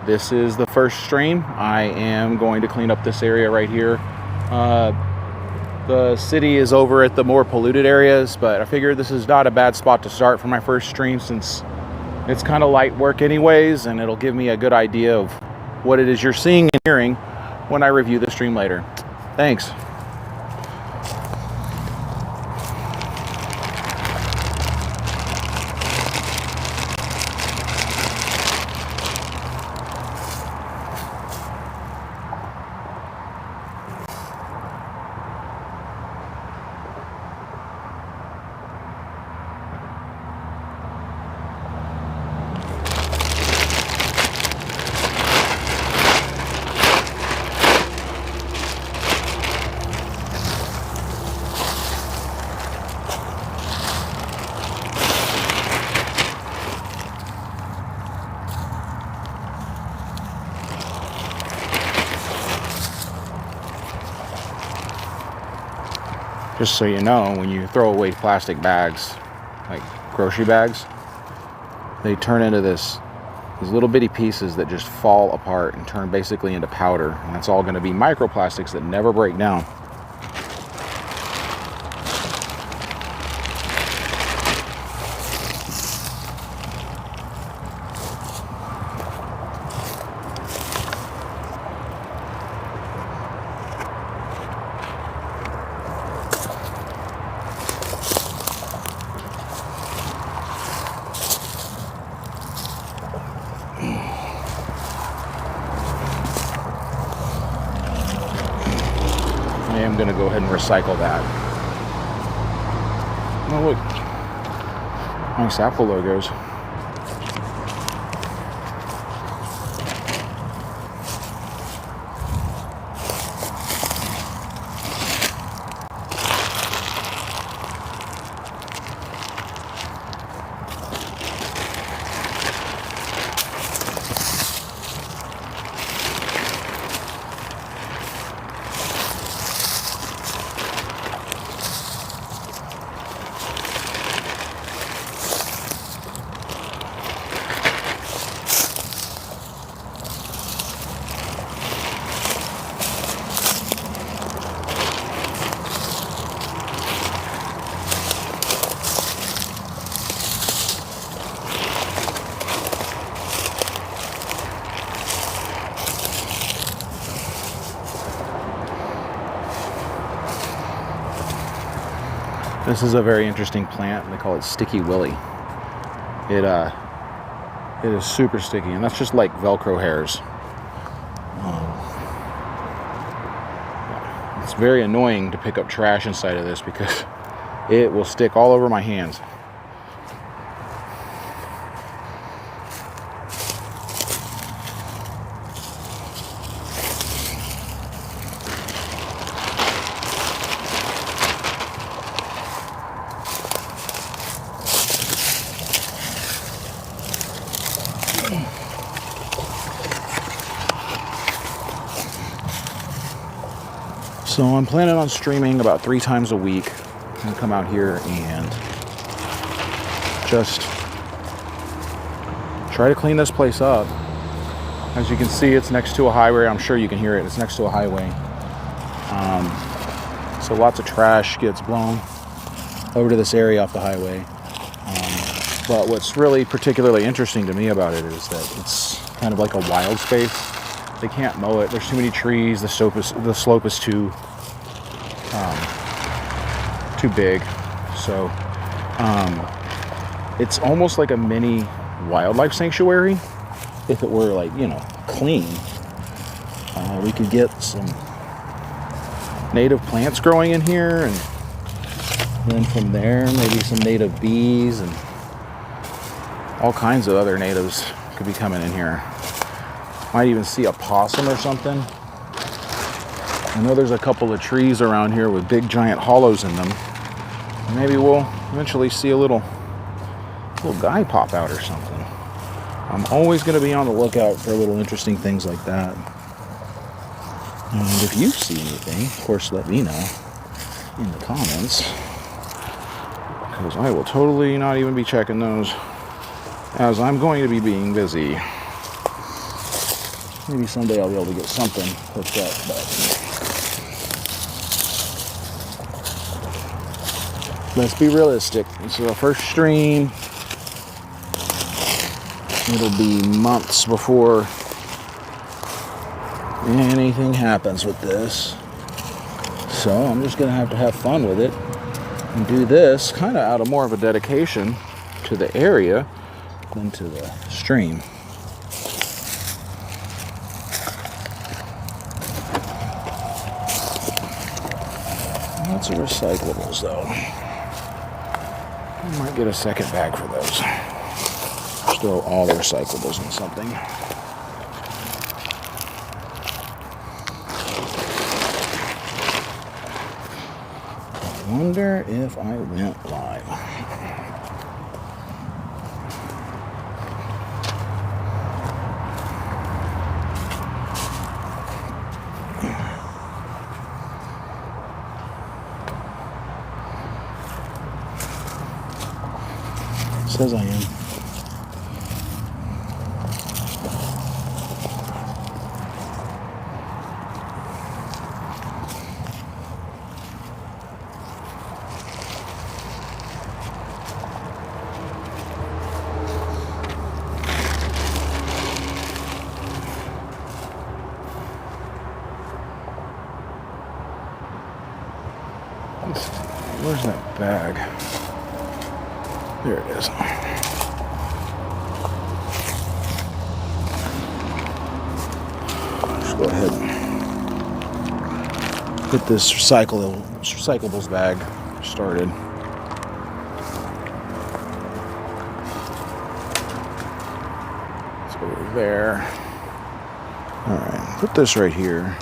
this is the first stream. I am going to clean up this area right here. The city is over at the more polluted areas, but I figured this is not a bad spot to start for my first stream since it's kind of light work anyways, and it'll give me a good idea of what it is you're seeing and hearing when I review the stream later. Thanks. Just so you know, when you throw away plastic bags, like grocery bags, they turn into these little bitty pieces that just fall apart and turn basically into powder. And that's all going to be microplastics that never break down. I'm going to go ahead and recycle that. Oh look, nice Apple logos. This is a very interesting plant. They call it Sticky Willy. It is super sticky, and that's just like Velcro hairs. It's very annoying to pick up trash inside of this because it will stick all over my hands. So I'm planning on streaming about 3 times a week. I'm gonna come out here and just try to clean this place up. As you can see, it's next to a highway. I'm sure you can hear it. It's next to a highway. So lots of trash gets blown over to this area off the highway. But what's really particularly interesting to me about it is that it's kind of like a wild space. They can't mow it. There's too many trees. The slope is too big. So it's almost like a mini wildlife sanctuary. If it were like, clean, we could get some native plants growing in here, and then from there maybe some native bees and all kinds of other natives could be coming in here. Might even see a possum or something. I know there's a couple of trees around here with big giant hollows in them. Maybe we'll eventually see a little guy pop out or something. I'm always going to be on the lookout for little interesting things like that. And if you see anything, of course, let me know in the comments, because I will totally not even be checking those, as I'm going to be being busy. Maybe someday I'll be able to get something hooked up, but let's be realistic. This is our first stream. It'll be months before anything happens with this. So I'm just gonna have to have fun with it and do this kind of out of more of a dedication to the area than to the stream. Lots of recyclables though. I might get a second bag for those. Just throw all the recyclables in something. I wonder if I went live. Says I am. Where's that bag? There it is. Just go ahead and get this recyclables bag started. Let's go over there. All right, put this right here.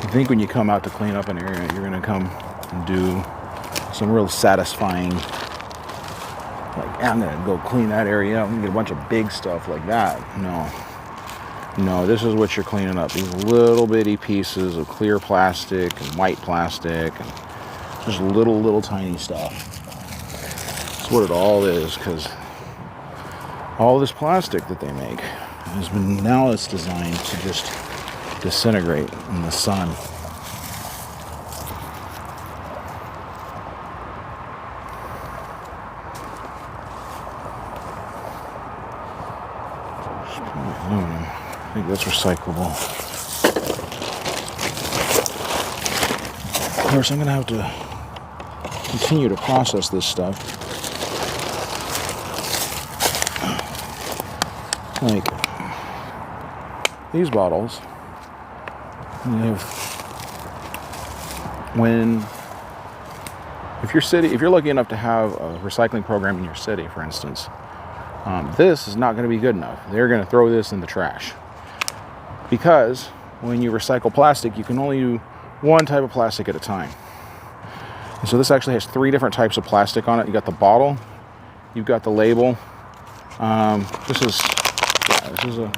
I think when you come out to clean up an area, you're going to come and do some real satisfying, like, I'm going to go clean that area up and get a bunch of big stuff like that. No, this is what you're cleaning up. These little bitty pieces of clear plastic and white plastic and just little tiny stuff. That's what it all is, because all this plastic that they make has been, now it's designed to just disintegrate in the sun. I think that's recyclable. Of course, I'm going to have to continue to process this stuff. Like these bottles. If you're lucky enough to have a recycling program in your city, for instance, this is not going to be good enough. They're going to throw this in the trash, because when you recycle plastic, you can only do one type of plastic at a time. And so this actually has 3 different types of plastic on it. You got the bottle, you've got the label. This is a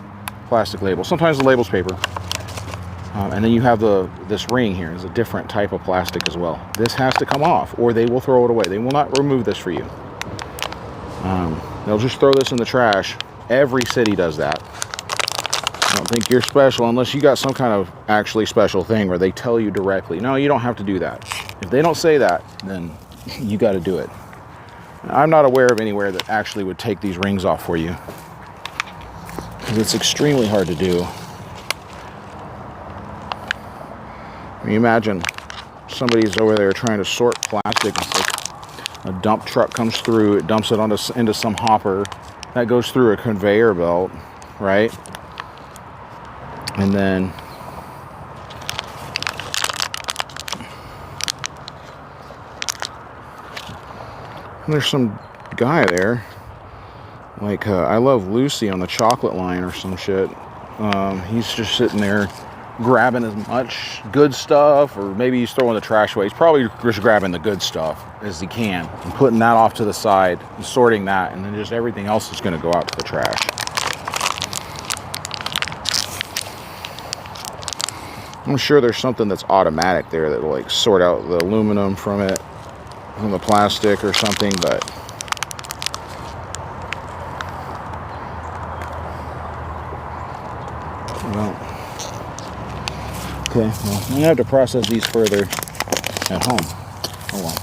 plastic label. Sometimes the label's paper. And then you have this ring here is a different type of plastic as well. This has to come off, or they will throw it away. They will not remove this for you. They'll just throw this in the trash. Every city does that. I don't think you're special unless you got some kind of actually special thing where they tell you directly, no, you don't have to do that. If they don't say that, then you got to do it. I'm not aware of anywhere that actually would take these rings off for you, because it's extremely hard to do. I mean, imagine somebody's over there trying to sort plastic. It's like a dump truck comes through, it dumps it into some hopper that goes through a conveyor belt, right? And then And there's some guy there, like I Love Lucy on the chocolate line or some shit. He's just sitting there grabbing as much good stuff, or maybe he's throwing the trash away. He's probably just grabbing the good stuff as he can and putting that off to the side and sorting that, and then just everything else is going to go out to the trash. I'm sure there's something that's automatic there that will like sort out the aluminum from it, from the plastic or something, but well, okay, well, I'm gonna have to process these further at home. Oh well,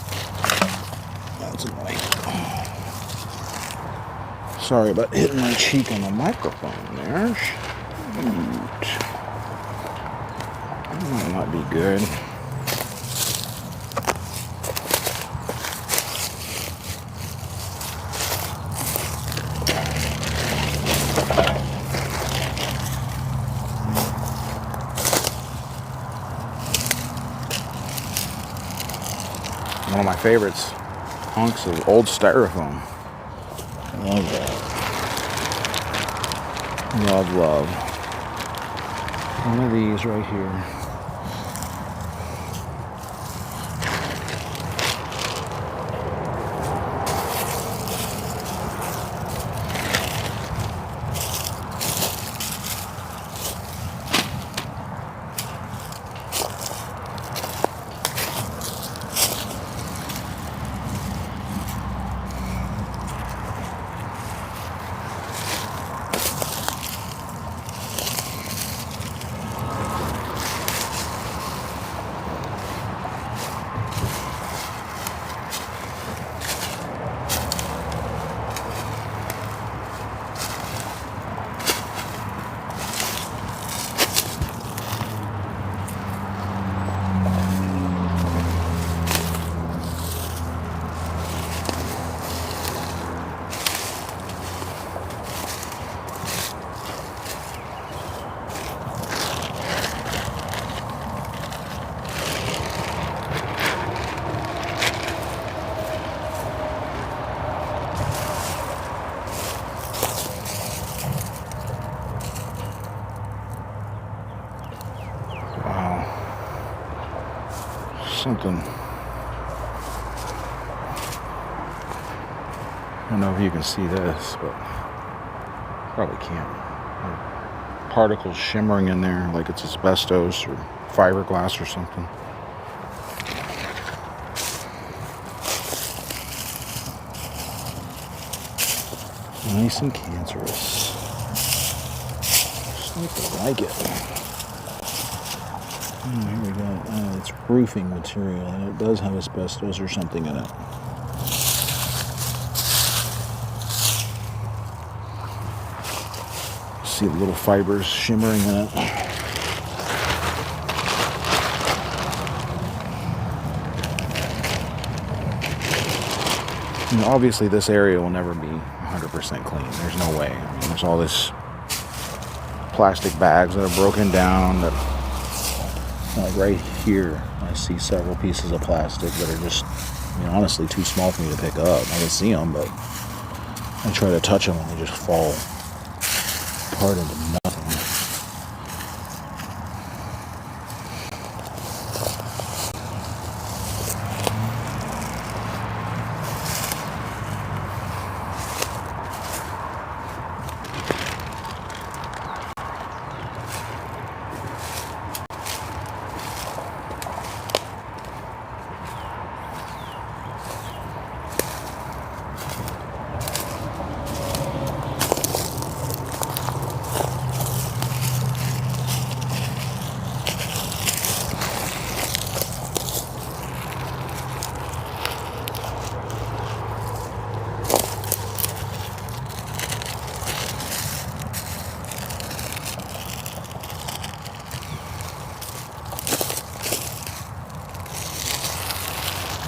that's annoying. Sorry about hitting my cheek on the microphone there. Shoot. That might not be good. One of my favorites, hunks of old styrofoam. Love that. Love, love. One of these right here. Something. I don't know if you can see this, but probably can't. Particles shimmering in there like it's asbestos or fiberglass or something. Nice and cancerous. Just like it. Here we go. It's roofing material, and it does have asbestos or something in it. See the little fibers shimmering in it. You know, obviously, this area will never be 100% clean. There's no way. I mean, there's all this plastic bags that are broken down that. Like right here, I see several pieces of plastic that are just, I mean, honestly, too small for me to pick up. I can see them, but I try to touch them and they just fall apart into nothing.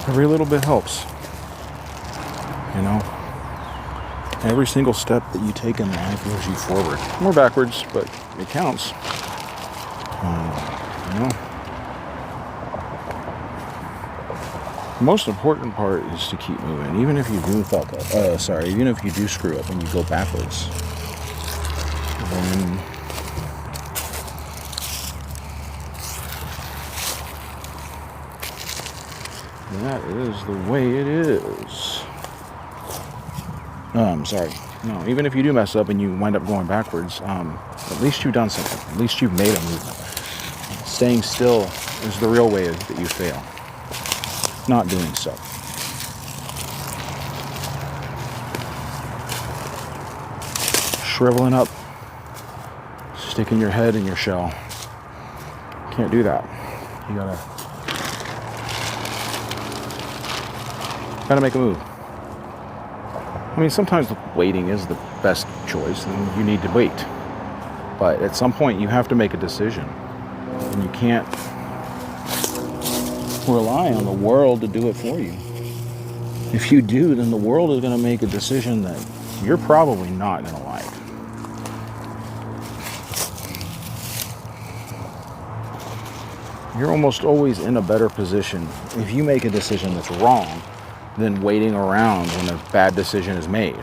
Every little bit helps, you know. Every single step that you take in life moves you forward. More backwards, but it counts. You know. The most important part is to keep moving, even if you do fuck up. Even if you do screw up and you go backwards. Then that is the way it is. Sorry. No, even if you do mess up and you wind up going backwards, at least you've done something. At least you've made a movement. Staying still is the real way that you fail. Not doing so. Shriveling up, sticking your head in your shell. Can't do that. You gotta make a move. I mean, sometimes waiting is the best choice, and you need to wait. But at some point, you have to make a decision, and you can't rely on the world to do it for you. If you do, then the world is going to make a decision that you're probably not going to like. You're almost always in a better position if you make a decision that's wrong than waiting around when a bad decision is made.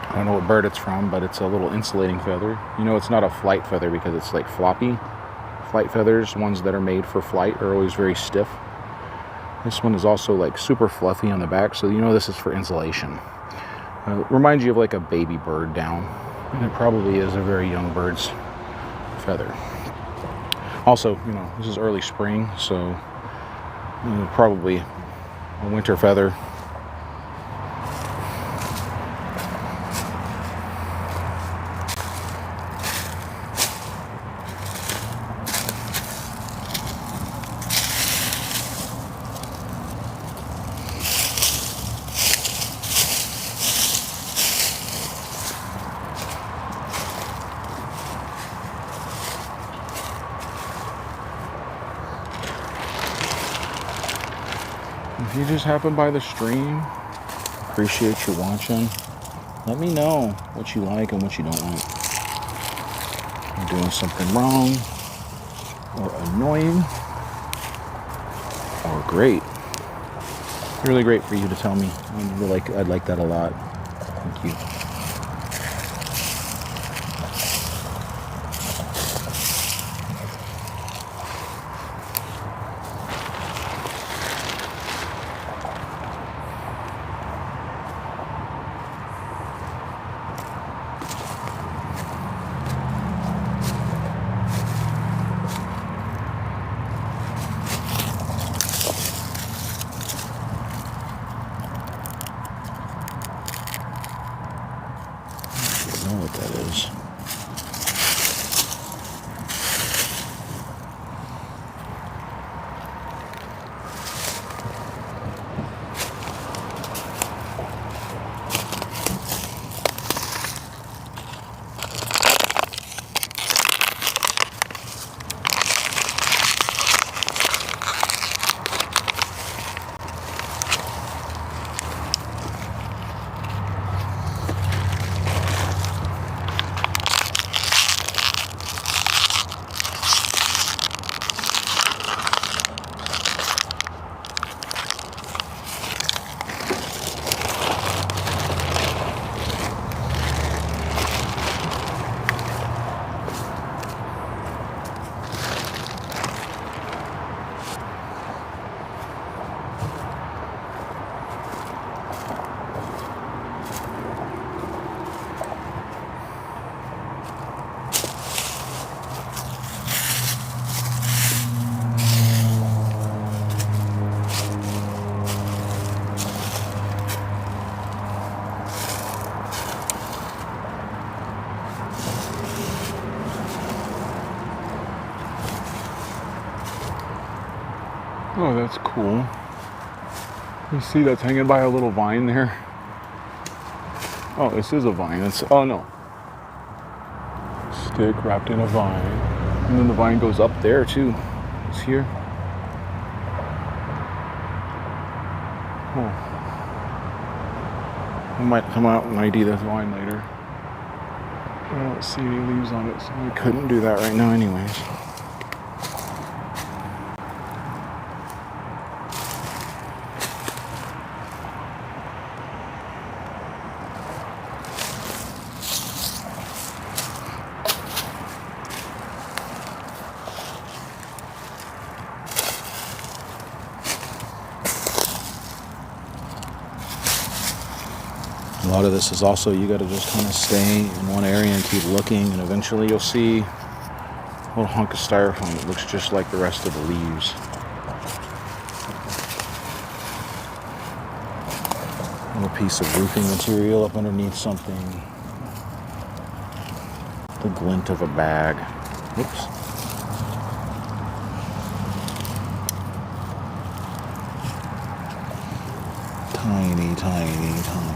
I don't know what bird it's from, but it's a little insulating feather. You know, it's not a flight feather because it's like floppy. Flight feathers, ones that are made for flight, are always very stiff. This one is also like super fluffy on the back, so you know this is for insulation. Reminds you of like a baby bird down, and it probably is a very young bird's feather. Also, you know, this is early spring, so probably a winter feather. If you just happen by the stream, appreciate you watching. Let me know what you like and what you don't like. I'm doing something wrong, or annoying, or great. Really great for you to tell me. I'd like that a lot. Thank you. That's cool. You see that's hanging by a little vine there? Oh, this is a vine. Oh no. Stick wrapped in a vine. And then the vine goes up there too. It's here. Oh. I might come out and ID this vine later. I don't see any leaves on it, so I couldn't do that right now anyways. A lot of this is also, you got to just kind of stay in one area and keep looking, and eventually you'll see a little hunk of styrofoam that looks just like the rest of the leaves. A little piece of roofing material up underneath something. The glint of a bag. Whoops. Tiny, tiny, tiny.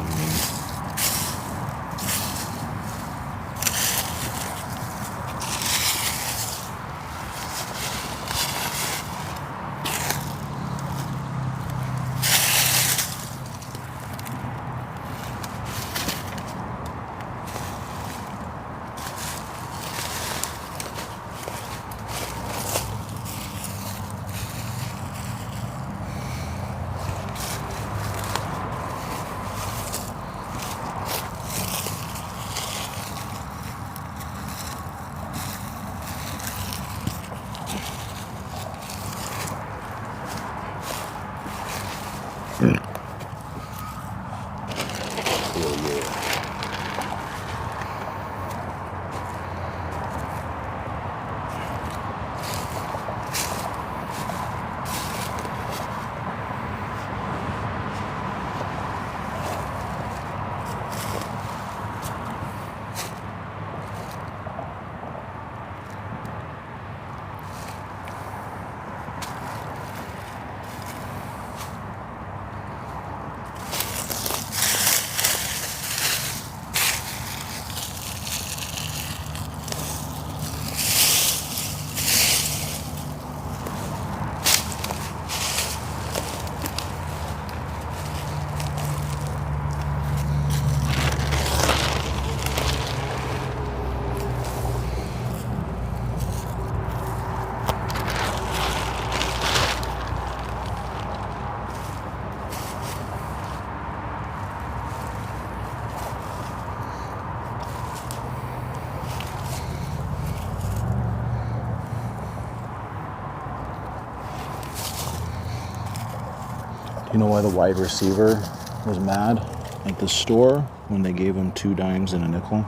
You know why the wide receiver was mad at the store when they gave him 2 dimes and a nickel?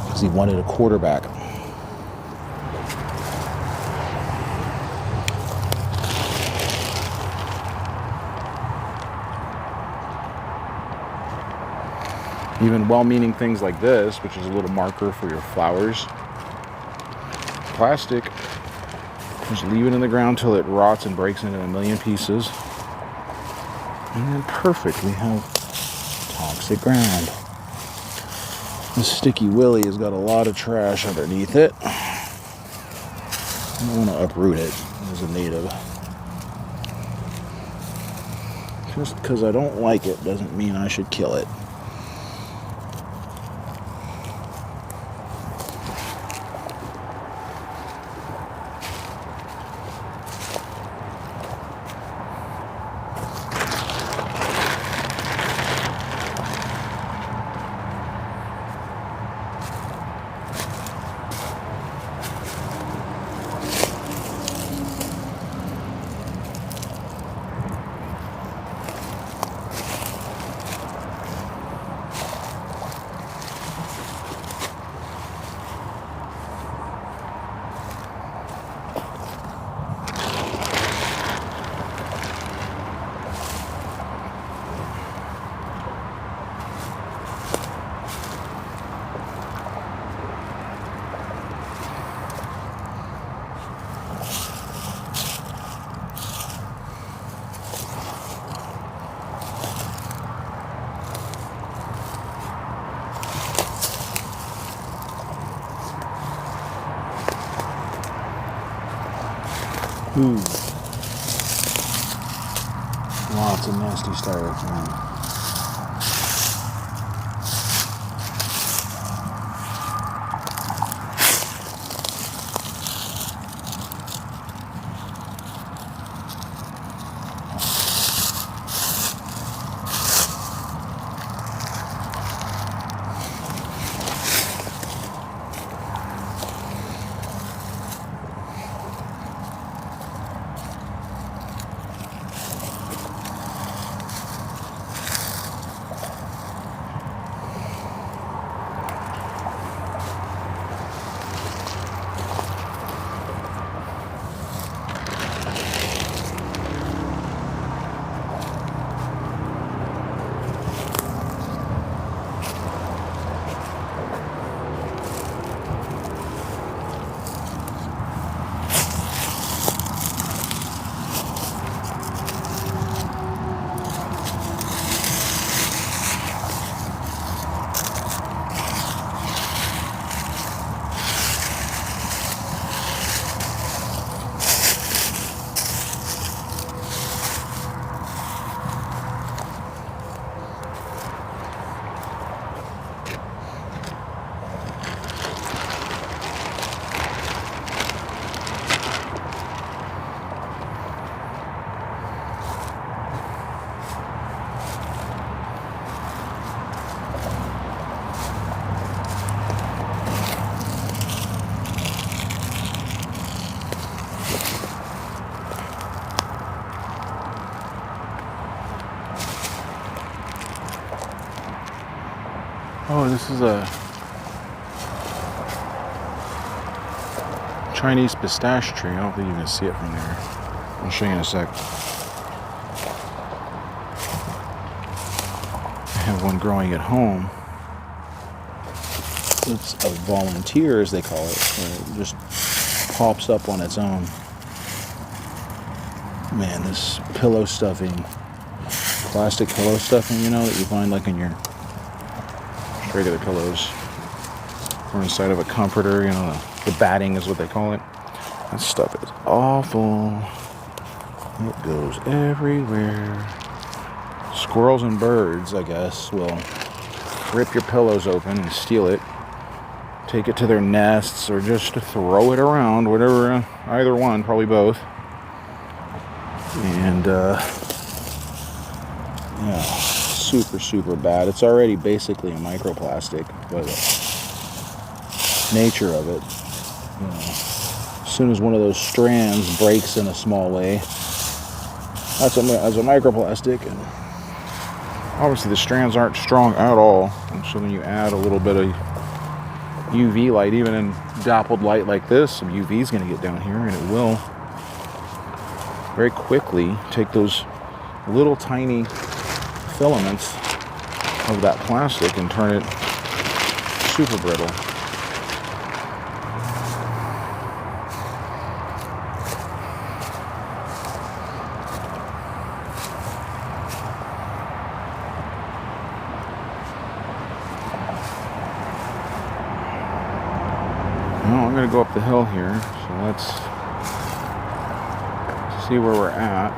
Because he wanted a quarterback. Even well-meaning things like this, which is a little marker for your flowers. Plastic. Just leave it in the ground till it rots and breaks into a million pieces. And then perfect, we have toxic ground. This Sticky Willy has got a lot of trash underneath it. I don't want to uproot it as a native. Just because I don't like it doesn't mean I should kill it. Ooh. Lots of nasty styrofoam. Oh, this is a Chinese pistache tree. I don't think you can see it from there. I'll show you in a sec. I have one growing at home. It's a volunteer, as they call it. It just pops up on its own. Man, this pillow stuffing, plastic pillow stuffing, you know, that you find like in your regular pillows or inside of a comforter, you know, the batting is what they call it. That stuff is awful. It goes everywhere. Squirrels and birds, I guess, will rip your pillows open and steal it, take it to their nests, or just throw it around, whatever, either one, probably both. And yeah, super bad. It's already basically a microplastic, but nature of it, you know, as soon as one of those strands breaks in a small way, that's a microplastic. And obviously the strands aren't strong at all, and so when you add a little bit of UV light, even in dappled light like this, some UV is going to get down here, and it will very quickly take those little tiny filaments of that plastic and turn it super brittle. Well, I'm going to go up the hill here, so let's see where we're at.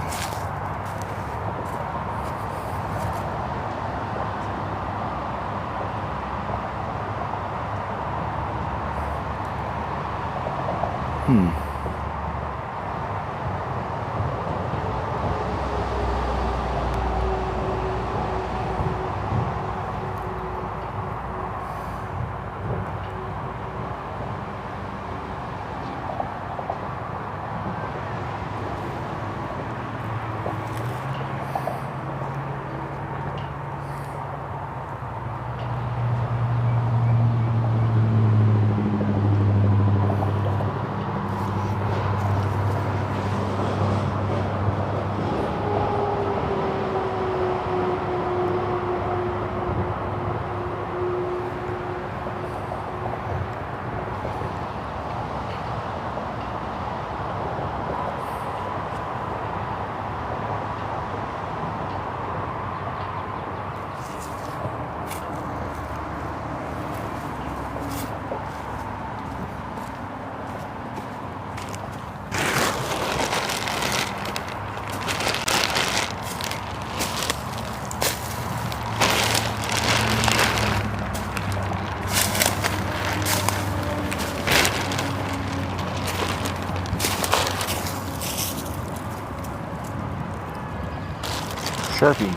Sharpie.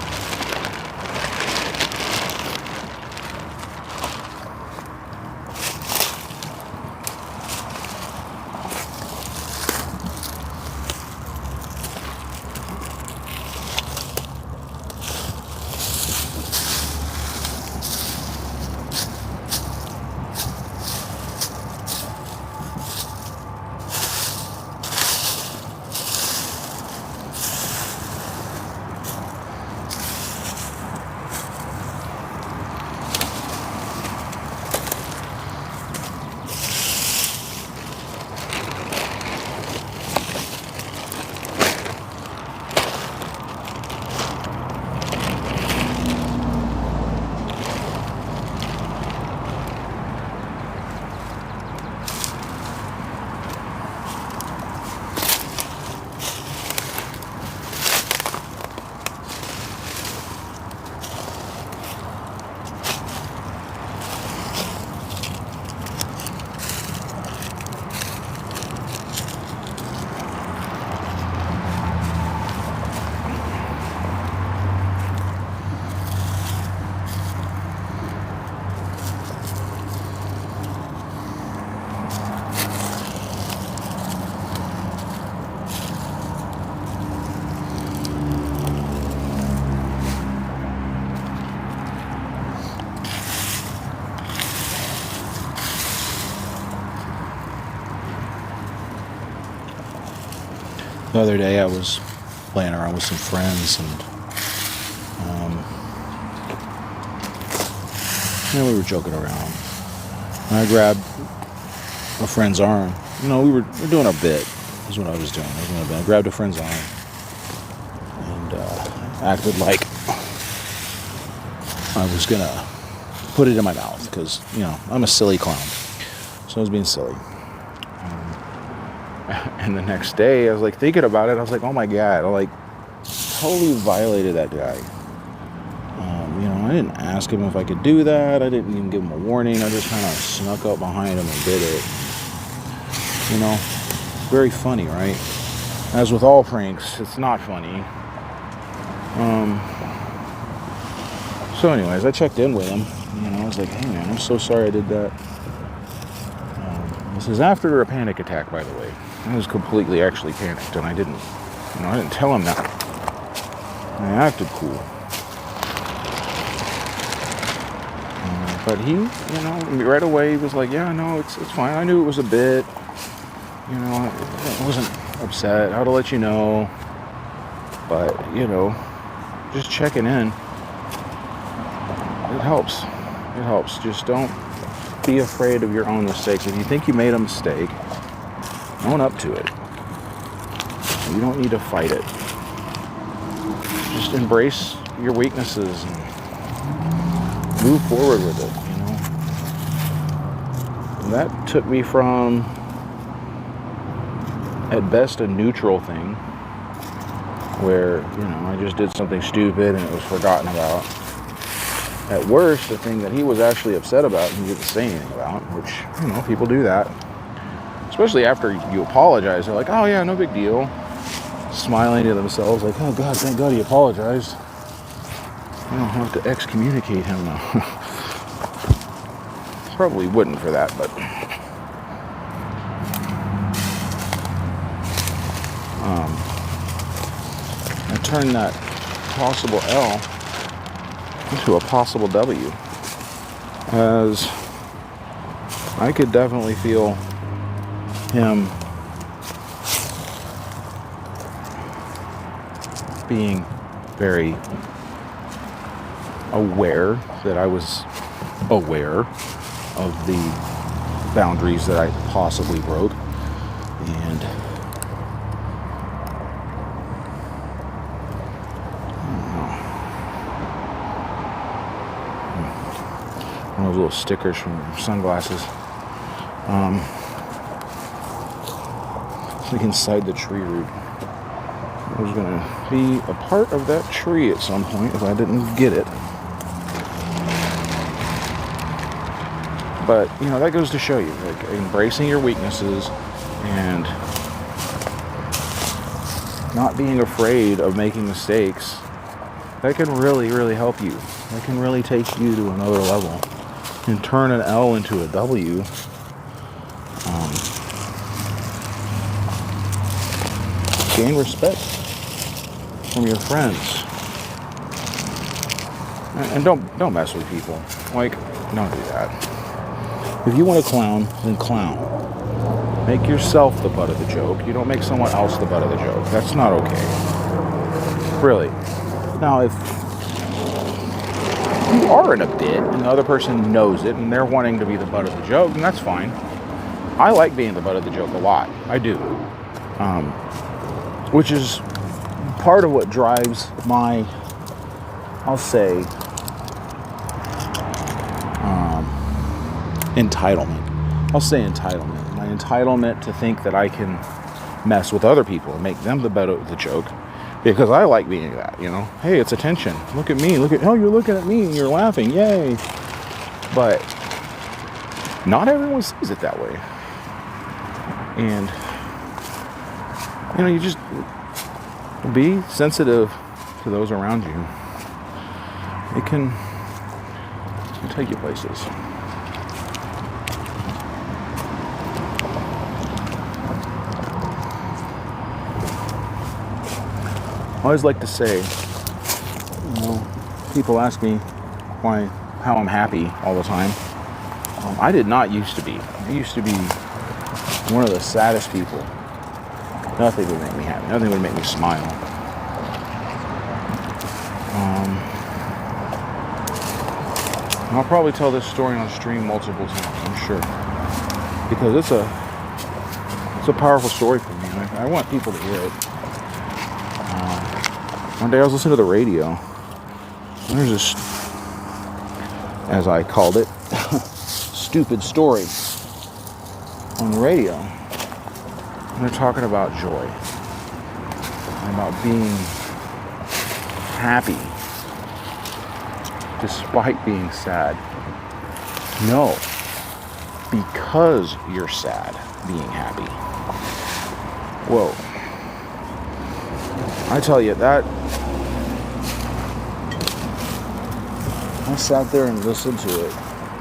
The other day I was playing around with some friends and we were joking around. And I grabbed a friend's arm. We were doing our bit. Is what I was doing. I grabbed a friend's arm and acted like I was gonna put it in my mouth because I'm a silly clown. So I was being silly. And the next day, I was like thinking about it. I was like, oh my God, I like totally violated that guy. I didn't ask him if I could do that. I didn't even give him a warning. I just kind of snuck up behind him and did it. Very funny, right? As with all pranks, it's not funny. So anyways, I checked in with him. I was like, hey man, I'm so sorry I did that. This is after a panic attack, by the way. I was completely actually panicked, and I didn't tell him that. I acted cool. But he, right away, he was like, yeah, no, it's fine. I knew it was a bit. I wasn't upset. How to let you know. But, just checking in. It helps. It helps. Just don't be afraid of your own mistakes. If you think you made a mistake, own up to it. You don't need to fight it. Just embrace your weaknesses and move forward with it, And that took me from, at best, a neutral thing where, I just did something stupid and it was forgotten about. At worst, the thing that he was actually upset about and he didn't say anything about, which, people do that. Especially after you apologize. They're like, oh yeah, no big deal. Smiling to themselves like, oh God, thank God he apologized. I don't have to excommunicate him now. Probably wouldn't for that, but I turned that possible L into a possible W, as I could definitely feel him being very aware that I was aware of the boundaries that I possibly broke, and one of those little stickers from sunglasses. It's like inside the tree root. I was going to be a part of that tree at some point if I didn't get it. But, that goes to show you, like, embracing your weaknesses and not being afraid of making mistakes that can really, really help you. That can really take you to another level and turn an L into a W. Gain respect from your friends. And don't mess with people. Like, don't do that. If you want to clown, then clown. Make yourself the butt of the joke. You don't make someone else the butt of the joke. That's not okay. Really. Now, if you are in a bit and the other person knows it and they're wanting to be the butt of the joke, then that's fine. I like being the butt of the joke a lot. I do. Which is part of what drives my, I'll say, entitlement. I'll say entitlement. My entitlement to think that I can mess with other people and make them the butt of the joke, because I like being that, you know. Hey, it's attention. Look at me. Oh, you're looking at me and you're laughing. Yay. But not everyone sees it that way. And, you know, you just be sensitive to those around you. It can take you places. I always like to say, you know, people ask me how I'm happy all the time. I did not used to be. I used to be one of the saddest people. Nothing would make me happy. Nothing would make me smile. I'll probably tell this story on stream multiple times, I'm sure, because it's a powerful story for me. And I want people to hear it. One day I was listening to the radio, and there's this, as I called it, stupid story on the radio. And they're talking about joy, and about being happy despite being sad. No, because you're sad, being happy. Whoa. I tell you, that I sat there and listened to it,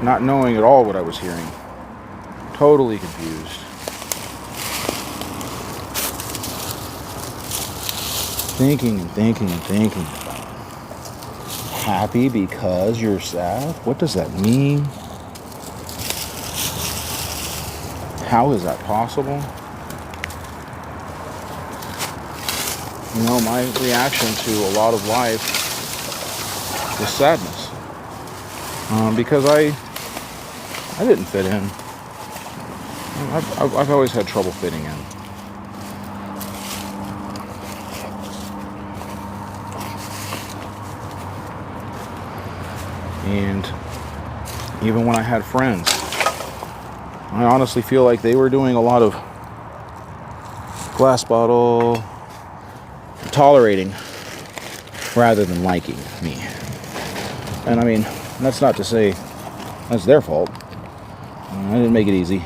not knowing at all what I was hearing. Totally confused. Thinking and thinking and thinking about it. Happy because you're sad? What does that mean? How is that possible? You know, my reaction to a lot of life was sadness. Because I didn't fit in. I've always had trouble fitting in. And even when I had friends, I honestly feel like they were doing a lot of glass bottle tolerating rather than liking me. And I mean, that's not to say that's their fault. I didn't make it easy.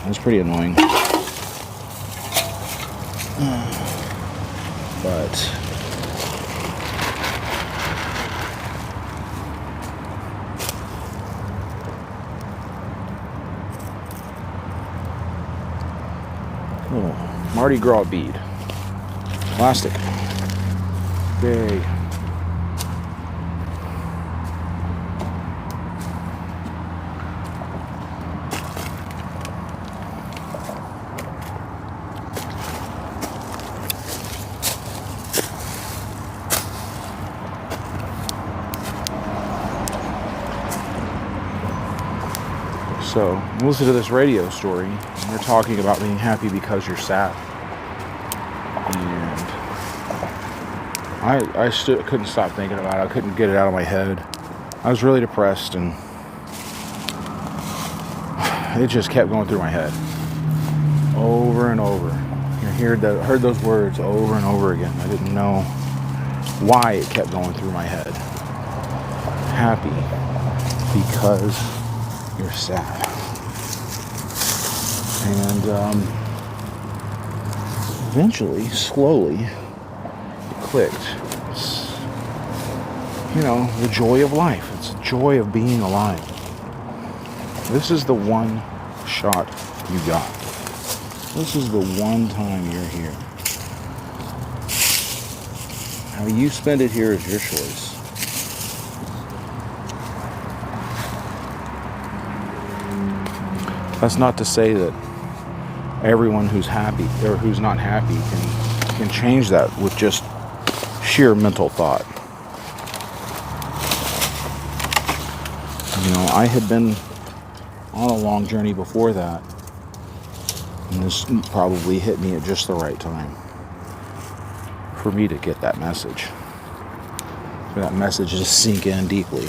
It was pretty annoying. But Mardi Gras bead. Plastic. Yay. So, listen to this radio story, and they're talking about being happy because you're sad. And I couldn't stop thinking about it. I couldn't get it out of my head. I was really depressed, and it just kept going through my head over and over. I heard those words over and over again. I didn't know why it kept going through my head. Happy because you're sad. And eventually, slowly, clicked. It's, you know, the joy of life. It's the joy of being alive. This is the one shot you got. This is the one time you're here. How you spend it here is your choice. That's not to say that everyone who's happy or who's not happy can change that with just sheer mental thought. You know, I had been on a long journey before that, and this probably hit me at just the right time for me to get that message, for that message to sink in deeply.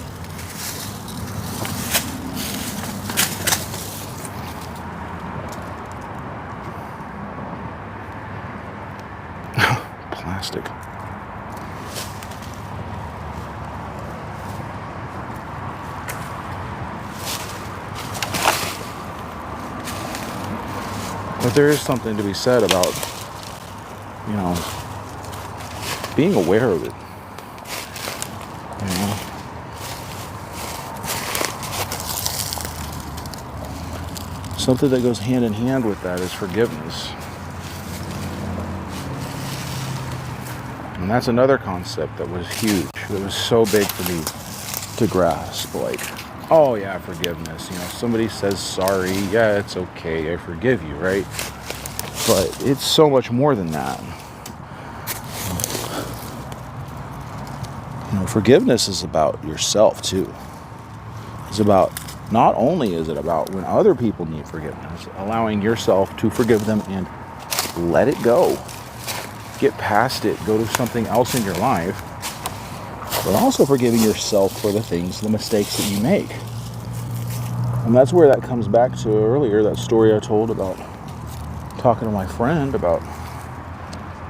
Plastic. But there is something to be said about, you know, being aware of it. You know? Something that goes hand in hand with that is forgiveness. And that's another concept that was huge. That was so big for me to grasp. Like, oh yeah, forgiveness. You know, somebody says sorry. Yeah, it's okay. I forgive you, right? But it's so much more than that. You know, forgiveness is about yourself too. It's about, not only is it about when other people need forgiveness, allowing yourself to forgive them and let it go. Get past it, go to something else in your life, but also forgiving yourself for the things, the mistakes that you make. And that's where that comes back to earlier, that story I told about talking to my friend about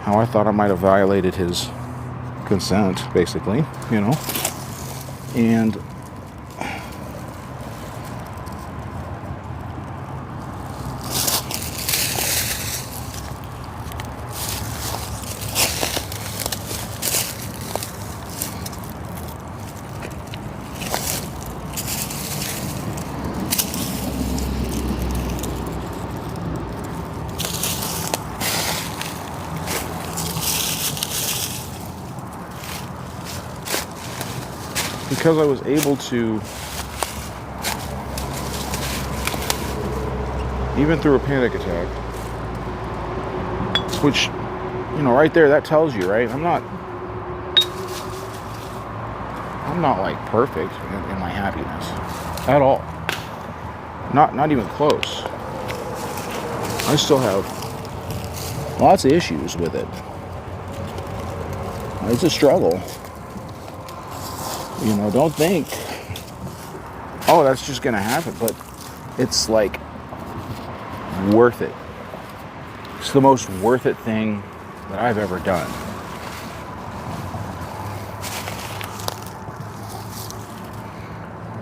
how I thought I might have violated his consent, basically, you know. And because I was able to, even through a panic attack, which, you know, right there, that tells you, right? I'm not like perfect in my happiness at all. Not even close. I still have lots of issues with it. It's a struggle. You know, don't think, oh, that's just gonna happen, but it's like worth it. It's the most worth it thing that I've ever done.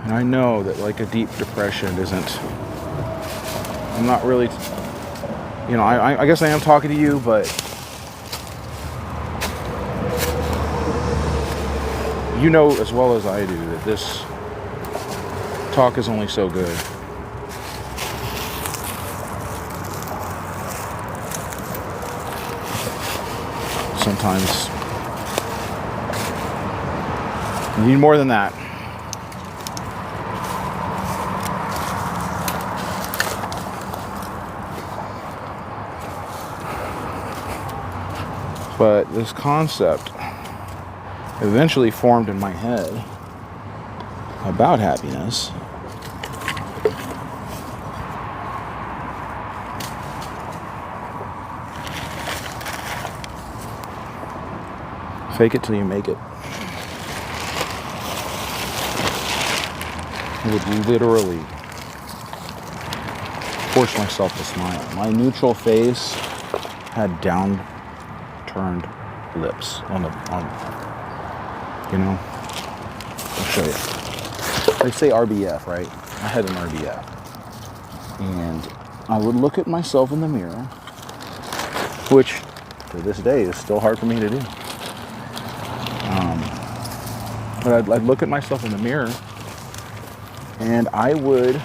And I know that like a deep depression isn't, I'm not really, you know, I guess I am talking to you, but you know as well as I do that this talk is only so good. Sometimes you need more than that. But this concept eventually formed in my head about happiness. Fake it till you make it. I would literally force myself to smile. My neutral face had downturned lips on you know, I'll show you. They say RBF, right? I had an RBF. And I would look at myself in the mirror, which to this day is still hard for me to do. But I'd look at myself in the mirror and I would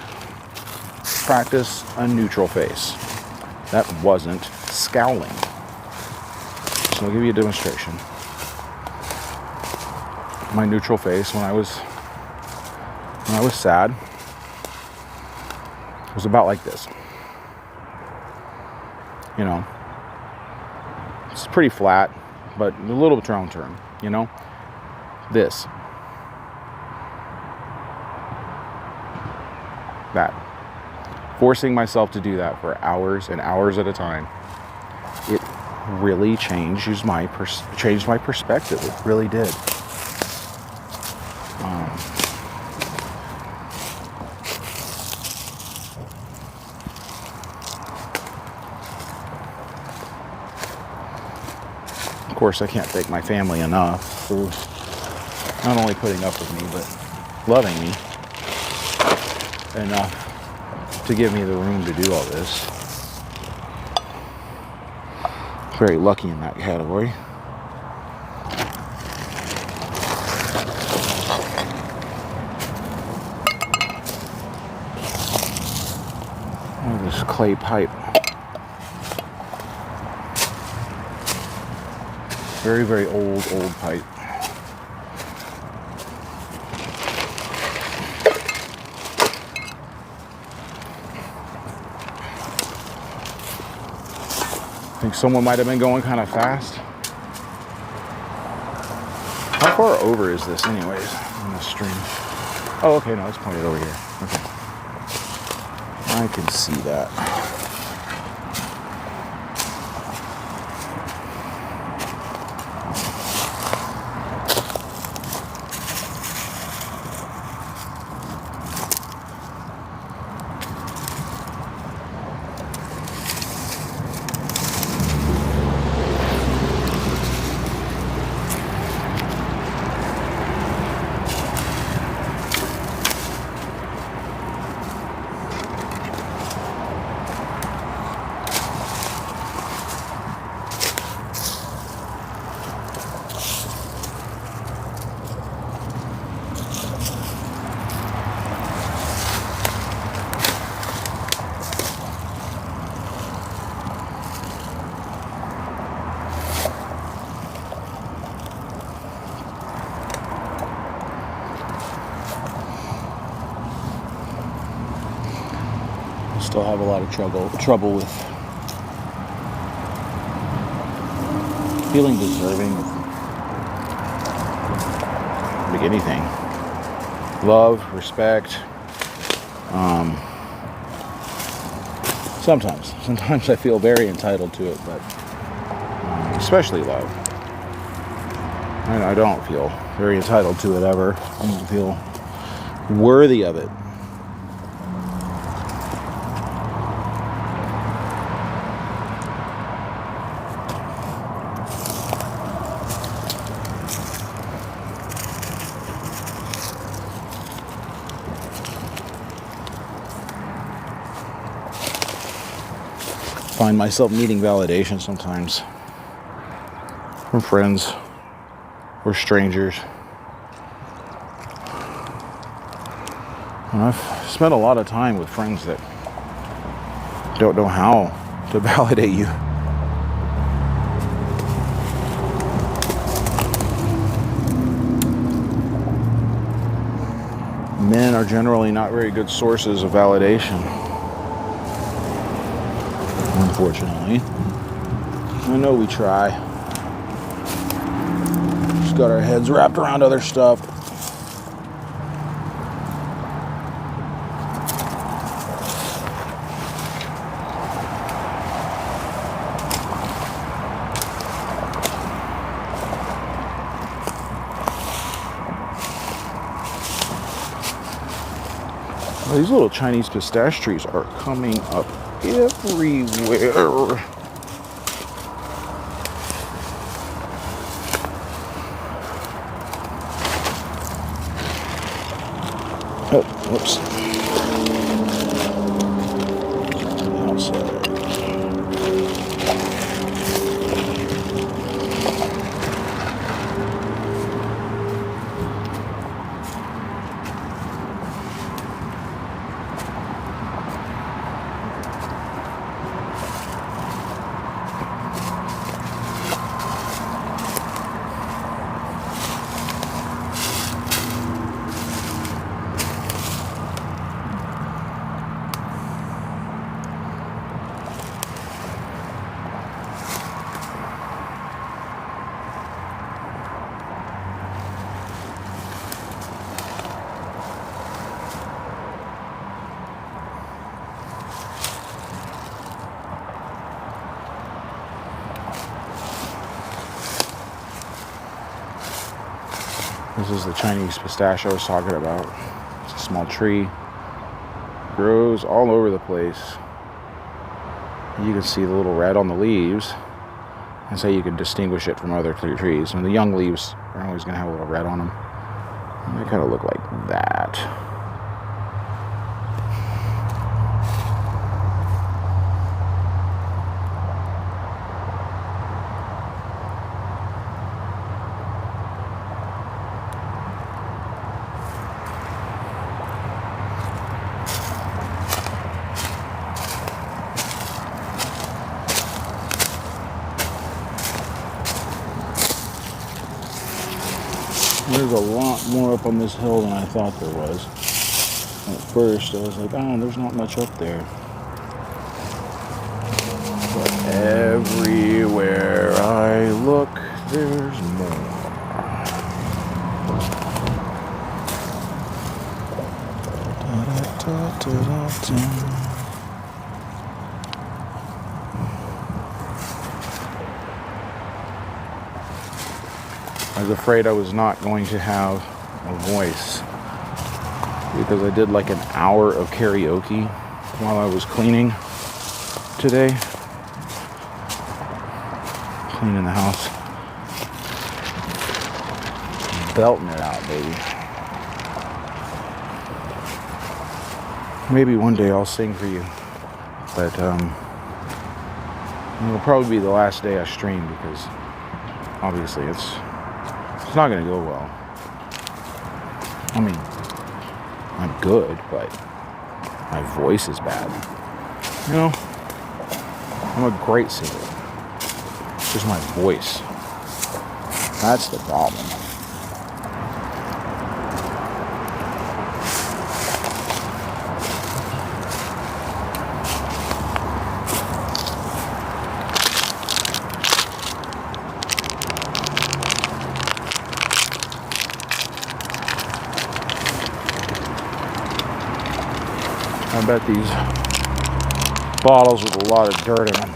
practice a neutral face. That wasn't scowling. So I'll give you a demonstration. My neutral face when I was sad was about like this. You know, it's pretty flat, but a little bit round turn, you know? This. That. Forcing myself to do that for hours and hours at a time. It really changed my perspective. It really did. Of course, I can't thank my family enough for not only putting up with me, but loving me enough to give me the room to do all this. Very lucky in that category. Oh, this clay pipe. Very, very old pipe. I think someone might have been going kind of fast. How far over is this anyways on the stream? Oh, okay, no, it's pointed over here. Okay. I can see that. Still have a lot of trouble with feeling deserving of like anything. Love, respect. Sometimes I feel very entitled to it, but especially love. I don't feel very entitled to it ever. I don't feel worthy of it. Find myself needing validation sometimes from friends or strangers. And I've spent a lot of time with friends that don't know how to validate you. Men are generally not very good sources of validation. Unfortunately. I know we try. Just got our heads wrapped around other stuff. Well, these little Chinese pistache trees are coming up everywhere. Oh, whoops. Outside. This is the Chinese pistachio I was talking about. It's a small tree. Grows all over the place. You can see the little red on the leaves. And so you can distinguish it from other trees. And the young leaves are always going to have a little red on them. And they kind of look like that. There's a lot more up on this hill than I thought there was. At first, I was like, oh, there's not much up there. But everywhere I look, there's more. I was afraid I was not going to have a voice because I did like an hour of karaoke while I was cleaning today. Cleaning the house. Belting it out, baby. Maybe one day I'll sing for you. But it'll probably be the last day I stream because obviously it's not going to go well. I mean, I'm good, but my voice is bad. You know, I'm a great singer. It's just my voice. That's the problem. I bet these bottles with a lot of dirt in them.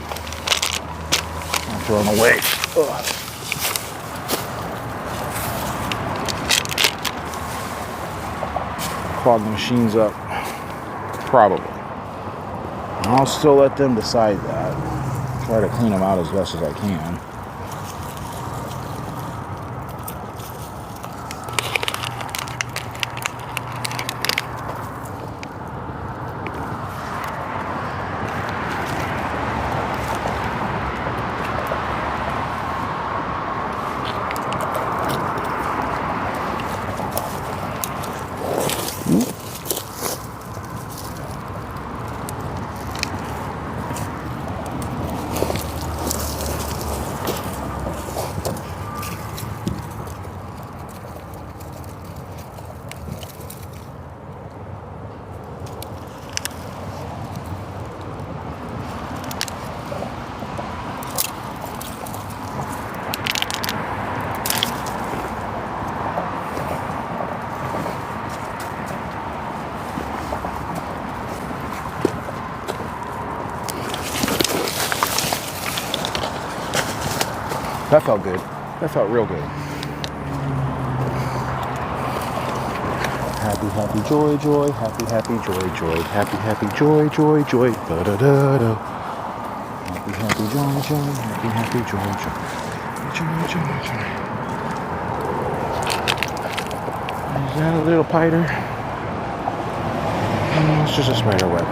I'm throwing away. Ugh. Clog the machines up. Probably. I'll still let them decide that. Try to clean them out as best as I can. That felt good. That felt real good. Happy, happy, joy, joy. Happy, happy, joy, joy. Happy, happy, joy, joy, joy. Da-da-da-da. Happy, happy, joy, joy. Happy, happy, joy, joy. Joy, joy, joy. Is that a little piter? It's just a spider web.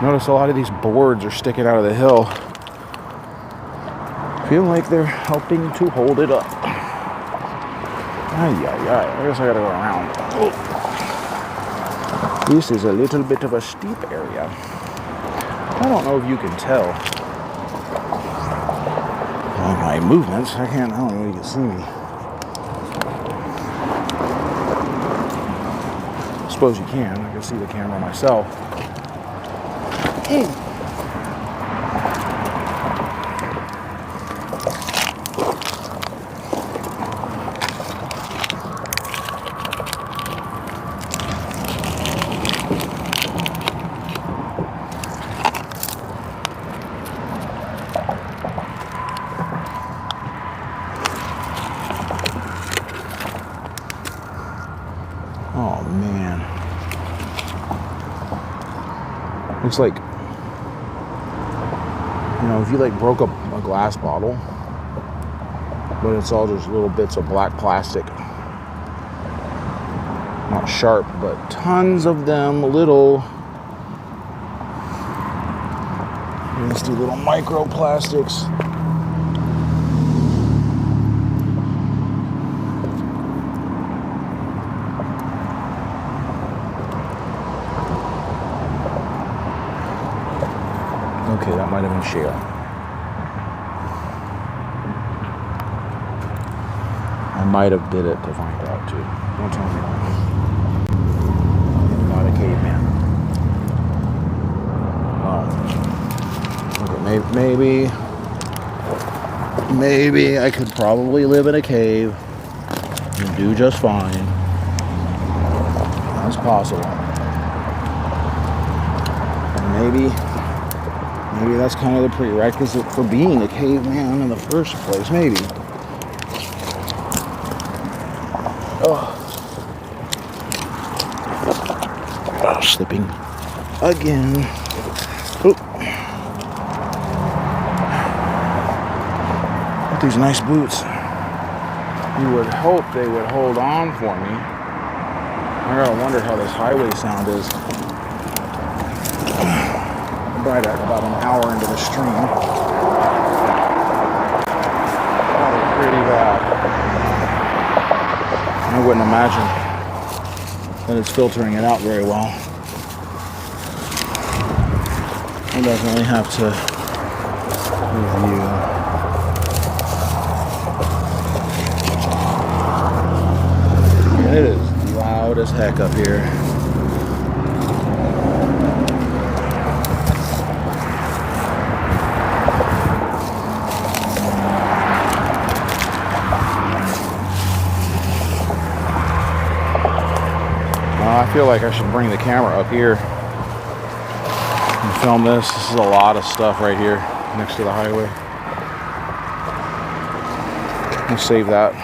Notice a lot of these boards are sticking out of the hill. Feel like they're helping to hold it up. Ay, ay, ay. I guess I gotta go around. Oh. This is a little bit of a steep area. I don't know if you can tell by my movements. I don't know if you can see me. I suppose you can. I can see the camera myself. Looks like, you know, if you like broke a glass bottle, but it's all just little bits of black plastic. Not sharp, but tons of them, little. Let's do little microplastics. Okay, that might have been shale. I might have did it to find out too. Don't tell me that. I'm not a caveman. Oh. Okay, maybe I could probably live in a cave and do just fine. That's possible. Maybe that's kind of the prerequisite for being a caveman in the first place. Maybe. Oh, slipping again. Oh. With these nice boots, you would hope they would hold on for me. I gotta wonder how this highway sound is. Right at about an hour into the stream. Probably pretty bad. I wouldn't imagine that it's filtering it out very well. I'll definitely have to review. It is loud as heck up here. I feel like I should bring the camera up here and film this. This is a lot of stuff right here next to the highway. We'll save that.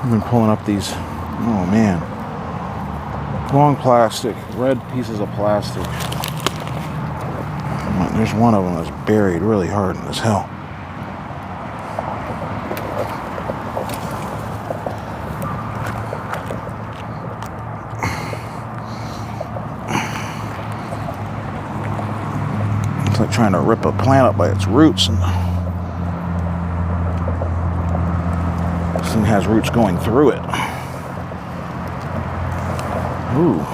I've been pulling up these, oh man, long plastic, red pieces of plastic. There's one of them that's buried really hard in this hell. It's like trying to rip a plant up by its roots. And this thing has roots going through it. Ooh.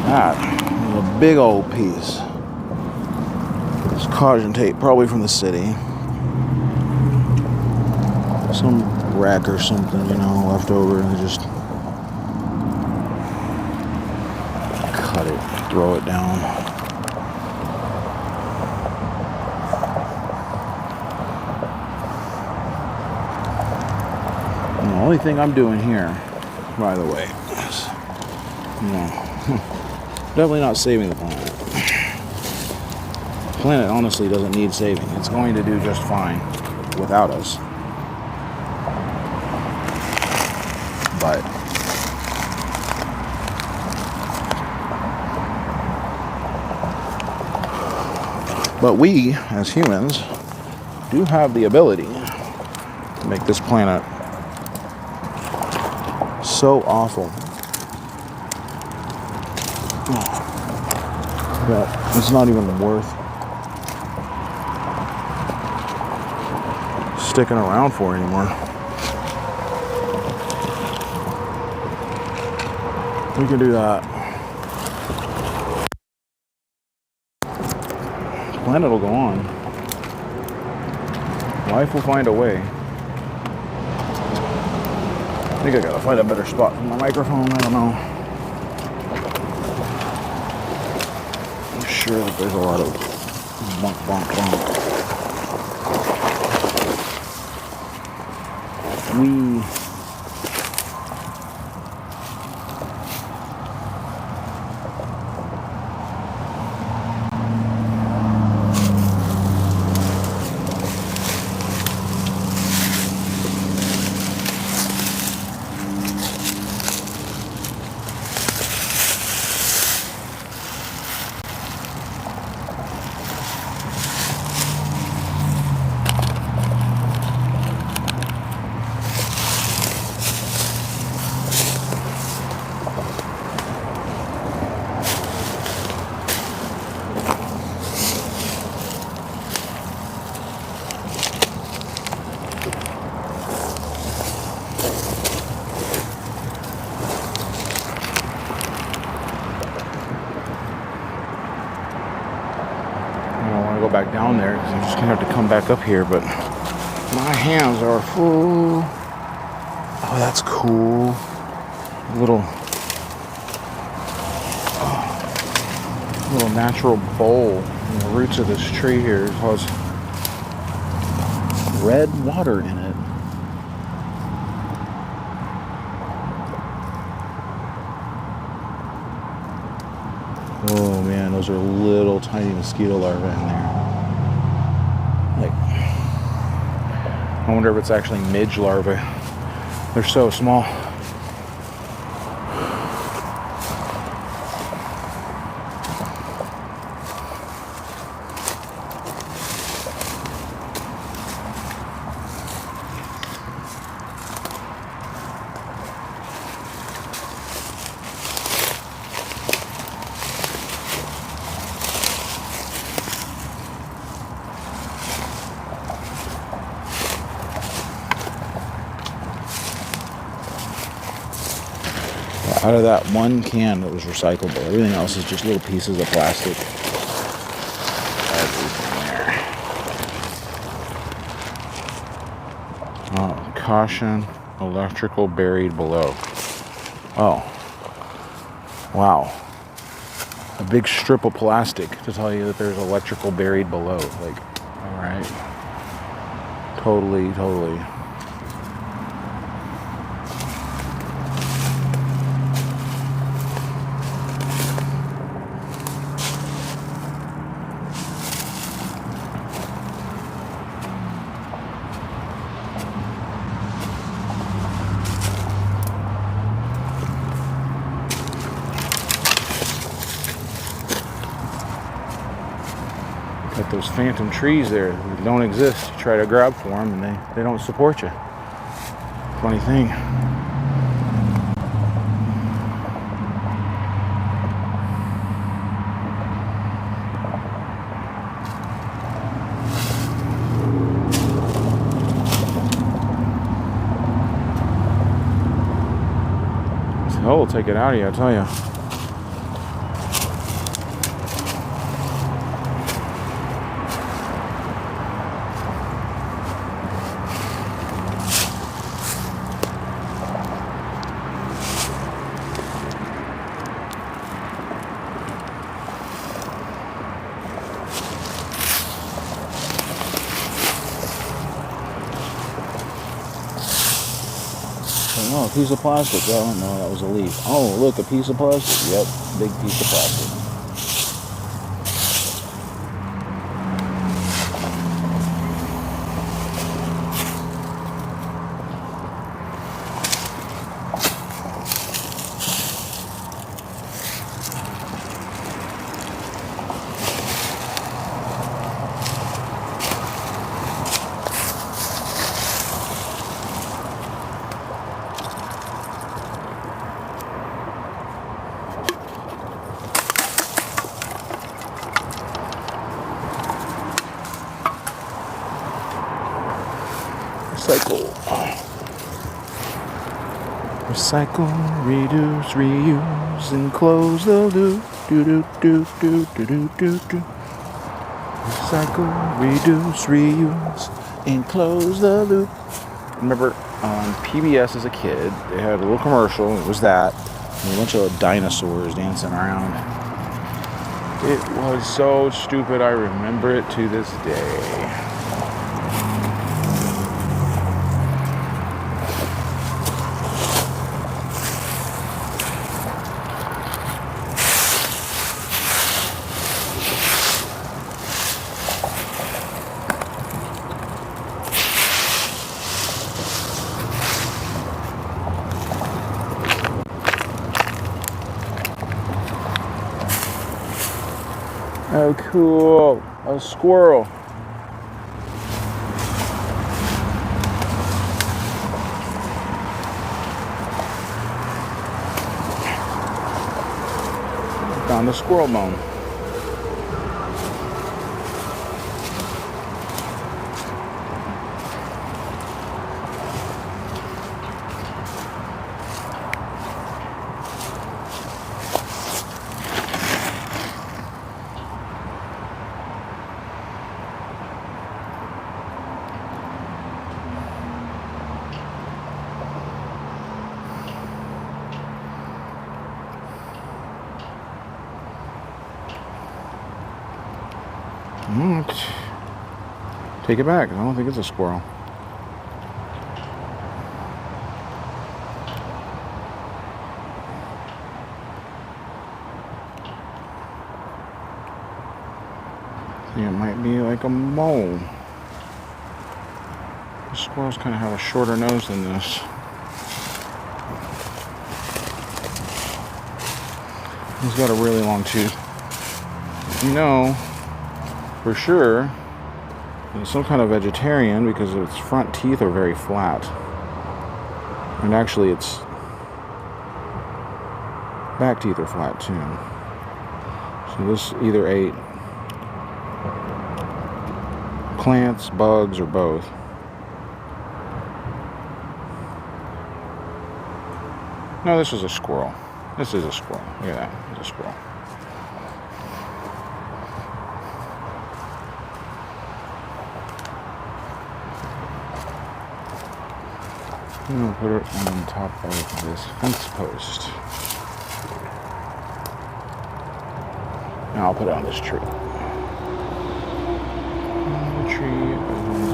That is a big old piece. It's caution tape, probably from the city. Some wreck or something, you know, left over, and they just cut it, throw it down. And the only thing I'm doing here, by the way, is, you know, definitely not saving the planet. The planet honestly doesn't need saving. It's going to do just fine without us. But we, as humans, do have the ability to make this planet so awful that it's not even worth sticking around for anymore. We can do that. The planet will go on. Life will find a way. I think I gotta find a better spot for my microphone. I don't know. I'm sure that there's a lot of bonk, bonk, bonk. Go back down there because I'm just gonna have to come back up here, but my hands are full. Oh, that's cool. Little natural bowl in the roots of this tree here. It has red water in it. Oh man, those are little tiny mosquito larvae in there. Like, I wonder if it's actually midge larvae. They're so small. Out of that one can that was recyclable, everything else is just little pieces of plastic. Oh, caution, electrical buried below. Oh, wow. A big strip of plastic to tell you that there's electrical buried below. Like, all right. Totally. Got those phantom trees there that don't exist. You try to grab for them and they don't support you. Funny thing. Hell will take it out of you, I tell you. Oh, a piece of plastic. Oh, no, that was a leaf. Oh, look, a piece of plastic. Yep, big piece of plastic. Recycle, reduce, reuse, and close the loop. Do. Recycle, reduce, reuse, and close the loop. Remember on PBS as a kid, they had a little commercial. It was that. And a bunch of dinosaurs dancing around. It was so stupid. I remember it to this day. Oh, cool. A squirrel. Found a squirrel bone. Take it back. I don't think it's a squirrel. I think it might be like a mole. The squirrels kind of have a shorter nose than this. He's got a really long tooth. You know, for sure, he's some kind of vegetarian because its front teeth are very flat. And actually its back teeth are flat too. So this either ate plants, bugs, or both. No, this is a squirrel. This is a squirrel. Look at that. It's a squirrel. I'm going to put it on top of this fence post. Now I'll put it on this tree. The tree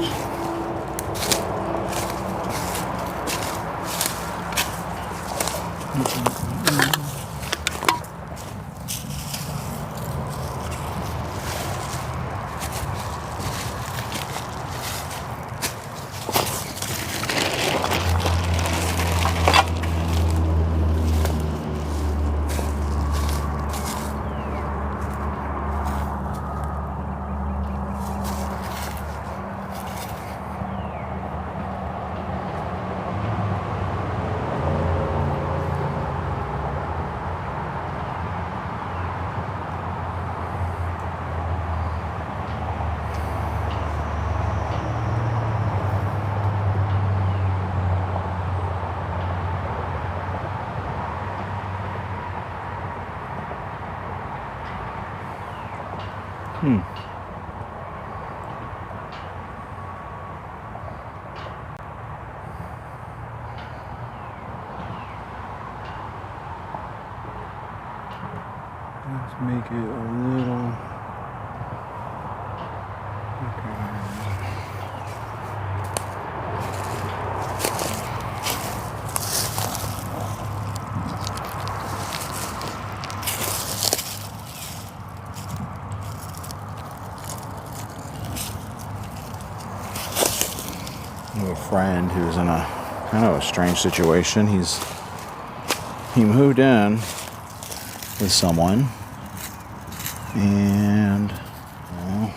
is... Let's make it a little... I have a friend who's in a kind of a strange situation. He moved in with someone, and well,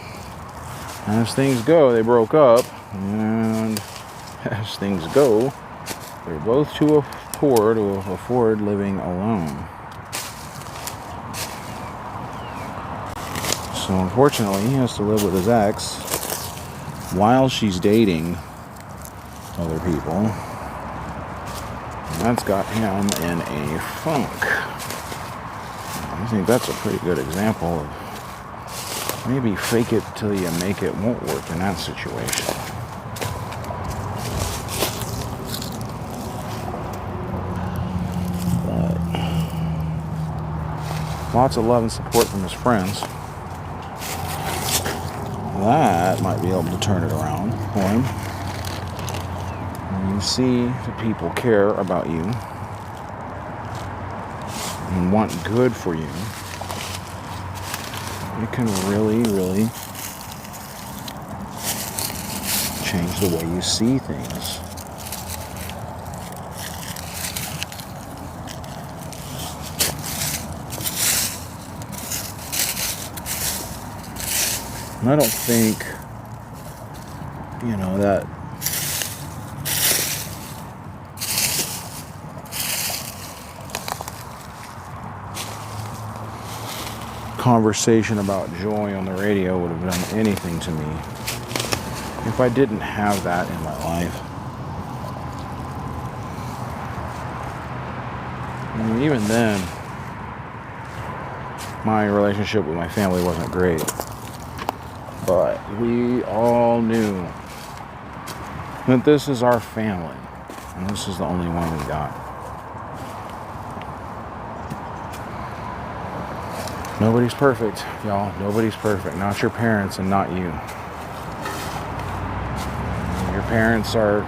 as things go, they broke up, and as things go, they're both too poor to afford living alone. So unfortunately, he has to live with his ex while she's dating other people. And that's got him in a funk. I think that's a pretty good example of maybe fake it till you make it won't work in that situation. lots of love and support from his friends. That might be able to turn it around for him. When you see that people care about you and want good for you, it can really, really change the way you see things. And I don't think, that conversation about joy on the radio would have done anything to me if I didn't have that in my life. I mean, even then, my relationship with my family wasn't great. But we all knew that this is our family, and this is the only one we got. Nobody's perfect, y'all. Nobody's perfect. Not your parents and not you. Your parents are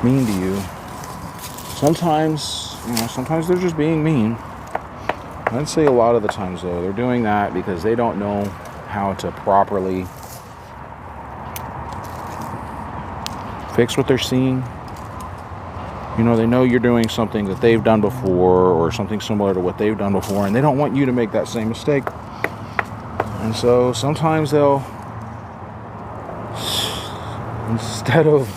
mean to you. Sometimes they're just being mean. I'd say a lot of the times, though, they're doing that because they don't know how to properly fix what they're seeing. They know you're doing something that they've done before or something similar to what they've done before, and they don't want you to make that same mistake. And so sometimes they'll, instead of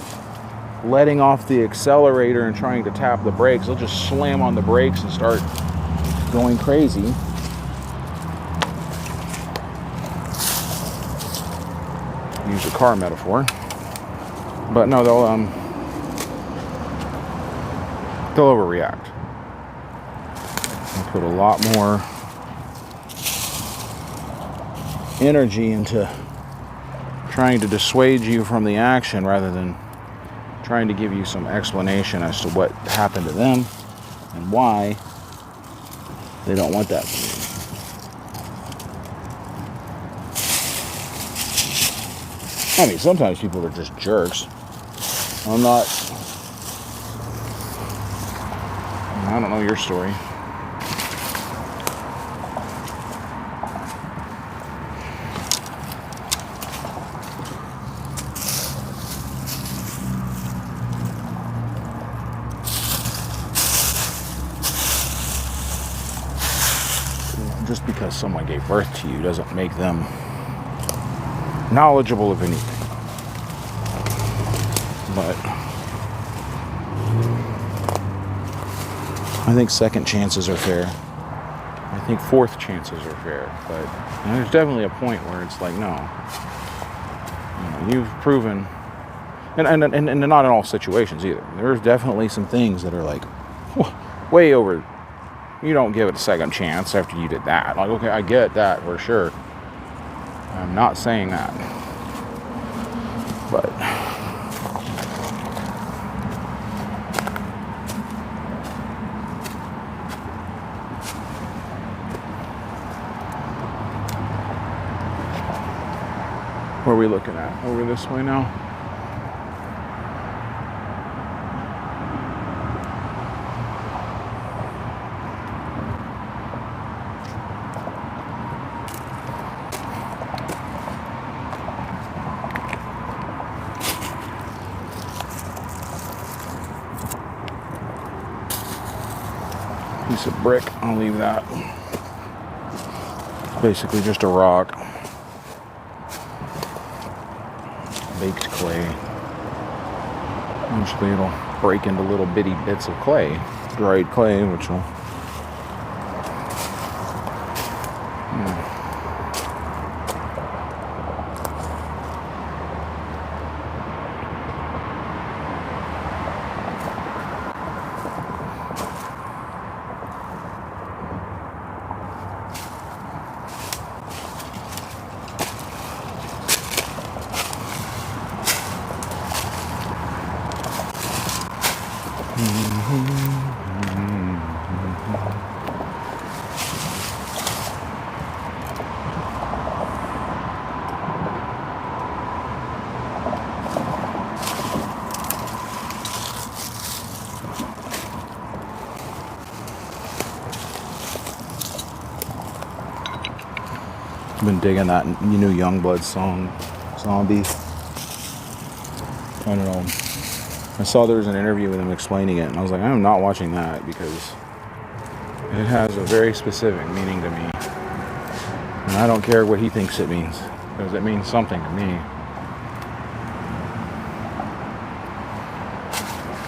letting off the accelerator and trying to tap the brakes, they'll just slam on the brakes and start going crazy. Use a car metaphor, but no, they'll overreact and put a lot more energy into trying to dissuade you from the action rather than trying to give you some explanation as to what happened to them and why they don't want that from you. I mean, sometimes people are just jerks. I don't know your story. Just because someone gave birth to you doesn't make them knowledgeable of anything. But I think second chances are fair. I think fourth chances are fair. But there's definitely a point where it's like, no. You've proven, and not in all situations either. There's definitely some things that are like way over. You don't give it a second chance after you did that. Like, okay, I get that for sure. I'm not saying that. But where are we looking at? Over this way now? Piece of brick, I'll leave that. It's basically just a rock. Baked clay. Usually it'll break into little bitty bits of clay, dried clay, which will I've been digging that new Youngblood song, Zombie. I don't know. I saw there was an interview with him explaining it, and I was like, I'm not watching that because it has a very specific meaning to me. And I don't care what he thinks it means, because it means something to me.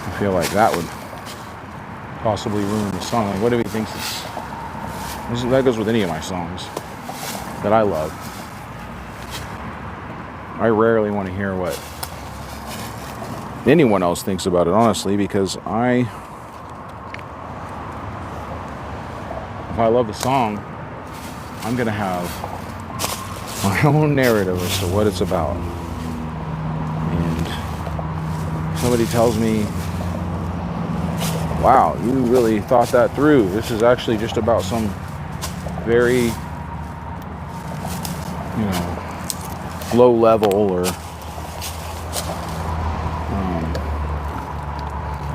I feel like that would possibly ruin the song. Like, what if he thinks that goes with any of my songs that I love. I rarely want to hear what anyone else thinks about it, honestly, because if I love the song, I'm gonna have my own narrative as to what it's about. And somebody tells me, wow, you really thought that through. This is actually just about some very, low level or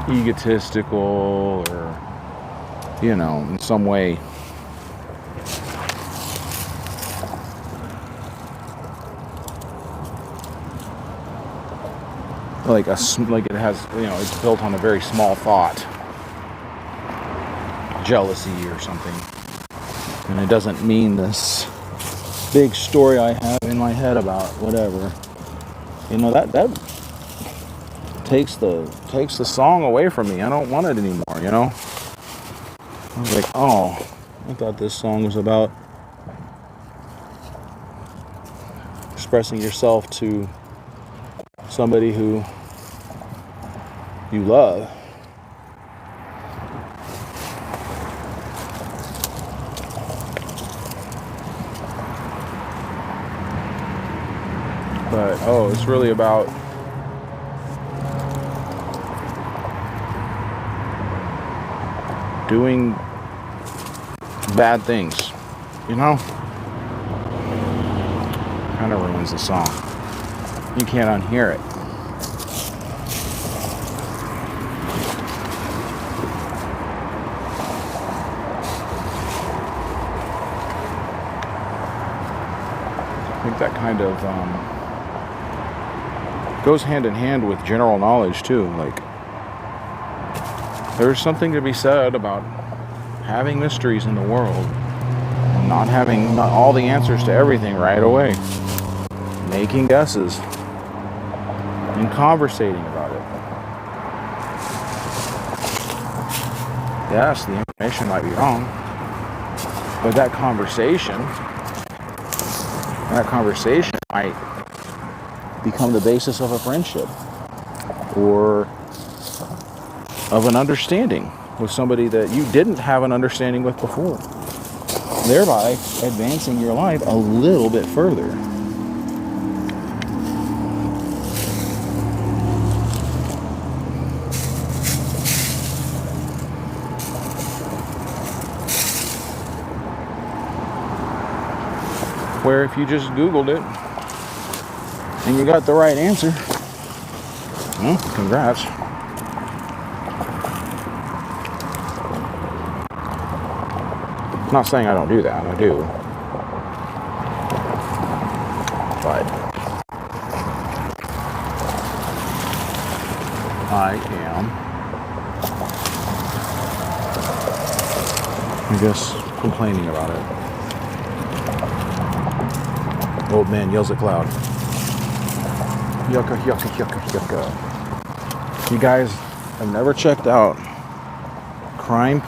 egotistical or, in some way like it has, it's built on a very small thought, jealousy or something, and it doesn't mean this big story I have in my head about whatever. That takes the song away from me. I don't want it anymore. I was like, oh, I thought this song was about expressing yourself to somebody who you love. But it's really about doing bad things, kind of ruins the song. You can't unhear it. I think that kind of goes hand in hand with general knowledge too. Like, there's something to be said about having mysteries in the world and not having all the answers to everything right away, making guesses and conversating about it. Yes, the information might be wrong, but that conversation might become the basis of a friendship or of an understanding with somebody that you didn't have an understanding with before, thereby advancing your life a little bit further. Where if you just Googled it and you got the right answer, well, congrats. I'm not saying I don't do that, I do. But I guess, complaining about it. Old man yells at cloud. Yucca, yucca, yucca, yucca. You guys have never checked out Crime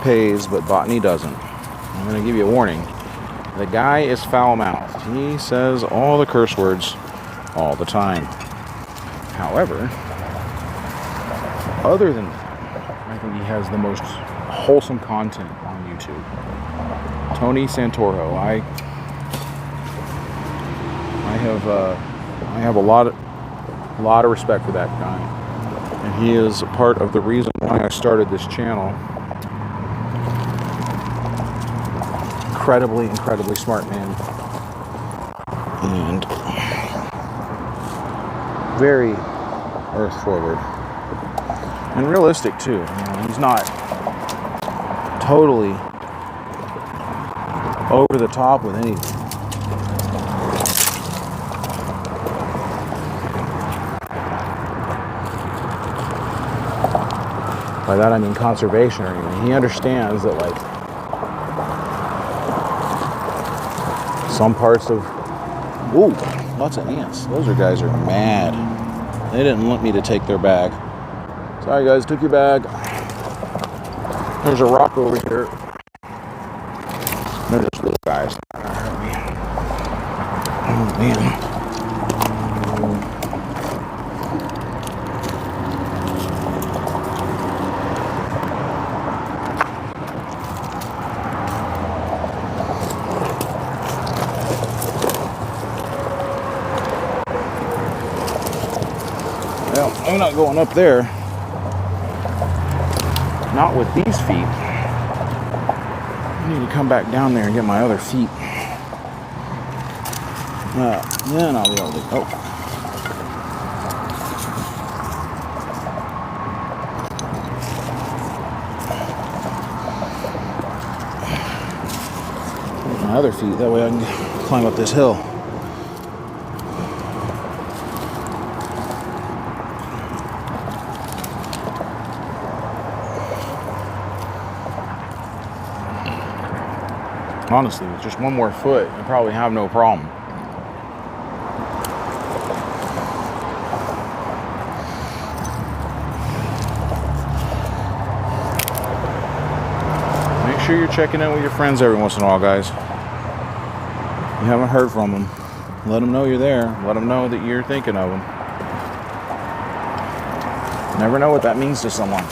Pays But Botany Doesn't. I'm going to give you a warning. The guy is foul-mouthed. He says all the curse words all the time. However, other than that, I think he has the most wholesome content on YouTube. Tony Santoro. I have a lot of respect for that guy, and he is a part of the reason why I started this channel. Incredibly smart man, and very earth forward and realistic too. He's not totally over the top with anything. By that I mean conservation or anything. He understands that, like, some parts of... Ooh, lots of ants. Those guys are mad. They didn't want me to take their bag. Sorry guys, took your bag. There's a rock over here. They're just little guys. Oh man. Well, I'm not going up there. Not with these feet. I need to come back down there and get my other feet. Then I'll be able to... Oh. Get my other feet. That way I can climb up this hill. Honestly, with just one more foot, I probably have no problem. Make sure you're checking in with your friends every once in a while, guys. You haven't heard from them. Let them know you're there. Let them know that you're thinking of them. Never know what that means to someone.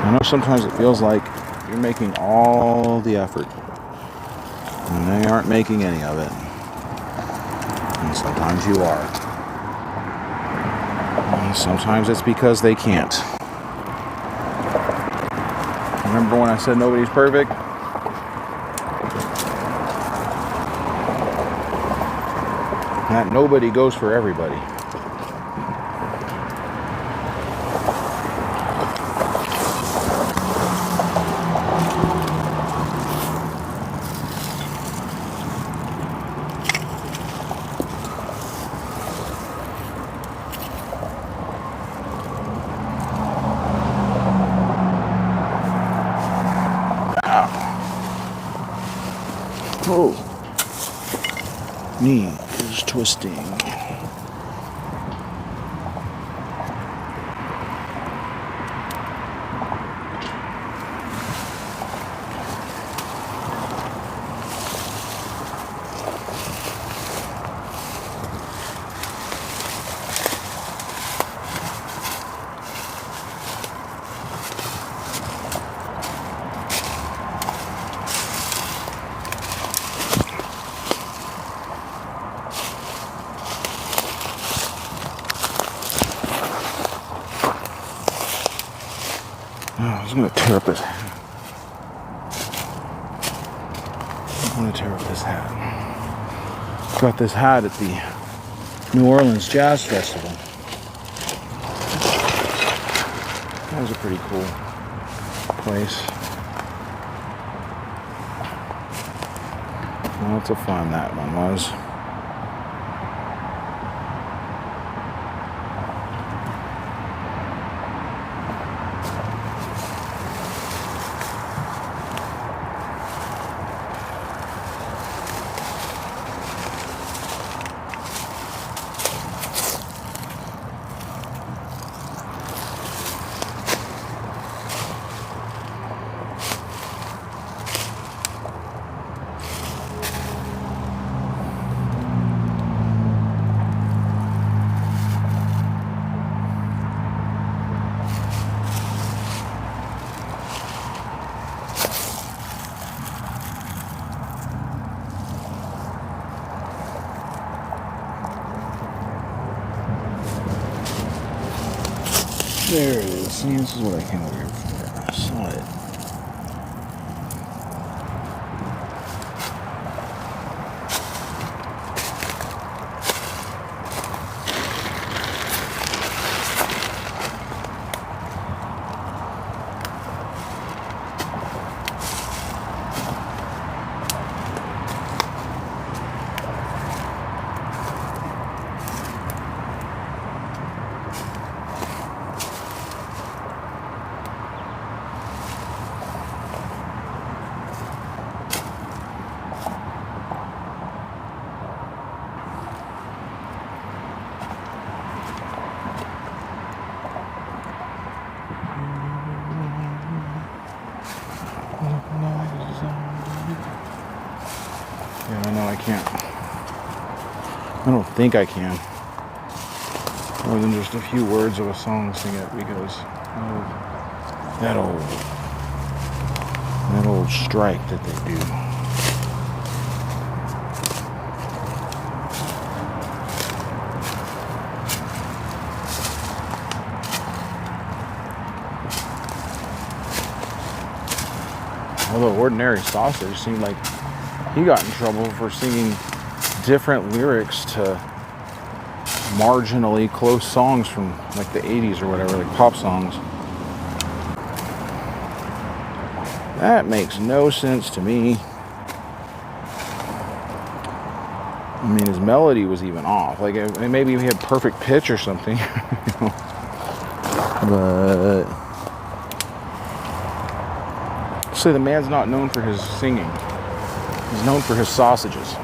I know sometimes it feels like you're making all the effort and they aren't making any of it. And sometimes you are. And sometimes it's because they can't. Remember when I said nobody's perfect? That nobody goes for everybody. Oh, knee is twisting. I was going to tear up this hat. I'm going to tear up this hat. Got this hat at the New Orleans Jazz Festival. That was a pretty cool place. Lots of fun that one was. There it is. See, this is what I came over here for. I saw it. can't. I don't think I can. More than just a few words of a song, sing it because of that old strike that they do. Although Ordinary Sausage seemed like he got in trouble for singing different lyrics to marginally close songs from like the 80s or whatever, like pop songs. That makes no sense to me. I mean, his melody was even off. Like, maybe he had perfect pitch or something. But so the man's not known for his singing. He's known for his sausages.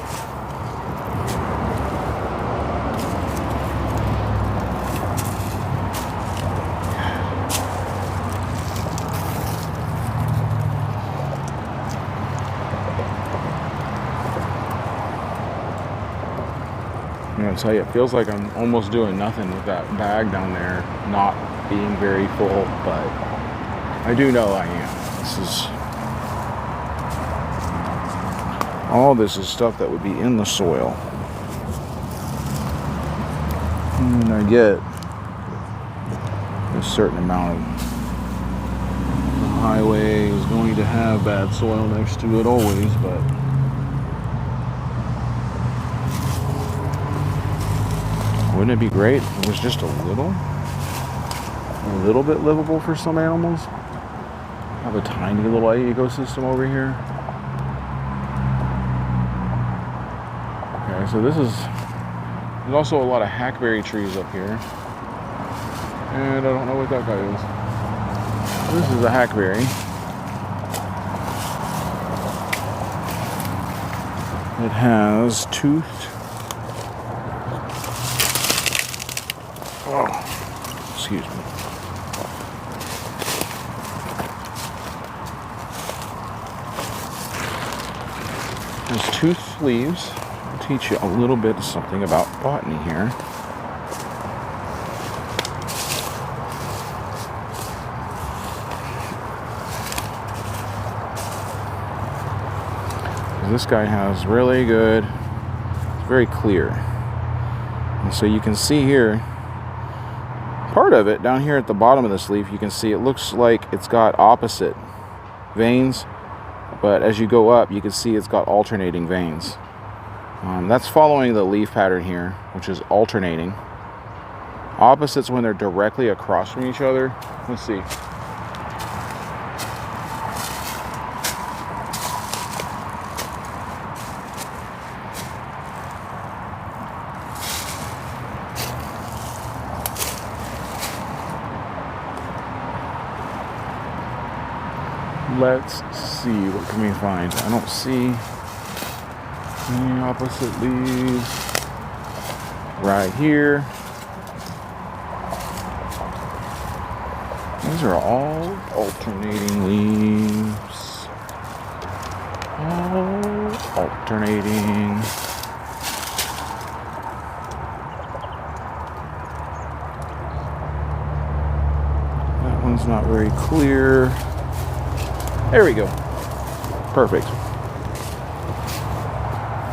I'm gonna tell you, it feels like I'm almost doing nothing with that bag down there, not being very full, but I do know I am. All this is stuff that would be in the soil. And I get a certain amount of the highway is going to have bad soil next to it always, but wouldn't it be great if it was just a little bit livable for some animals? Have a tiny little ecosystem over here. Okay, so there's also a lot of hackberry trees up here. And I don't know what that guy is. This is a hackberry. It has toothed. Oh, excuse me. There's toothed leaves. I'll teach you a little bit of something about botany here. This guy has really good, it's very clear. And so you can see here, part of it down here at the bottom of this leaf, you can see it looks like it's got opposite veins. But as you go up, you can see it's got alternating veins. That's following the leaf pattern here, which is alternating. Opposites when they're directly across from each other. Let's see. Let's see, what can we find? I don't see any opposite leaves right here. These are all alternating leaves. All alternating. That one's not very clear. There we go. Perfect.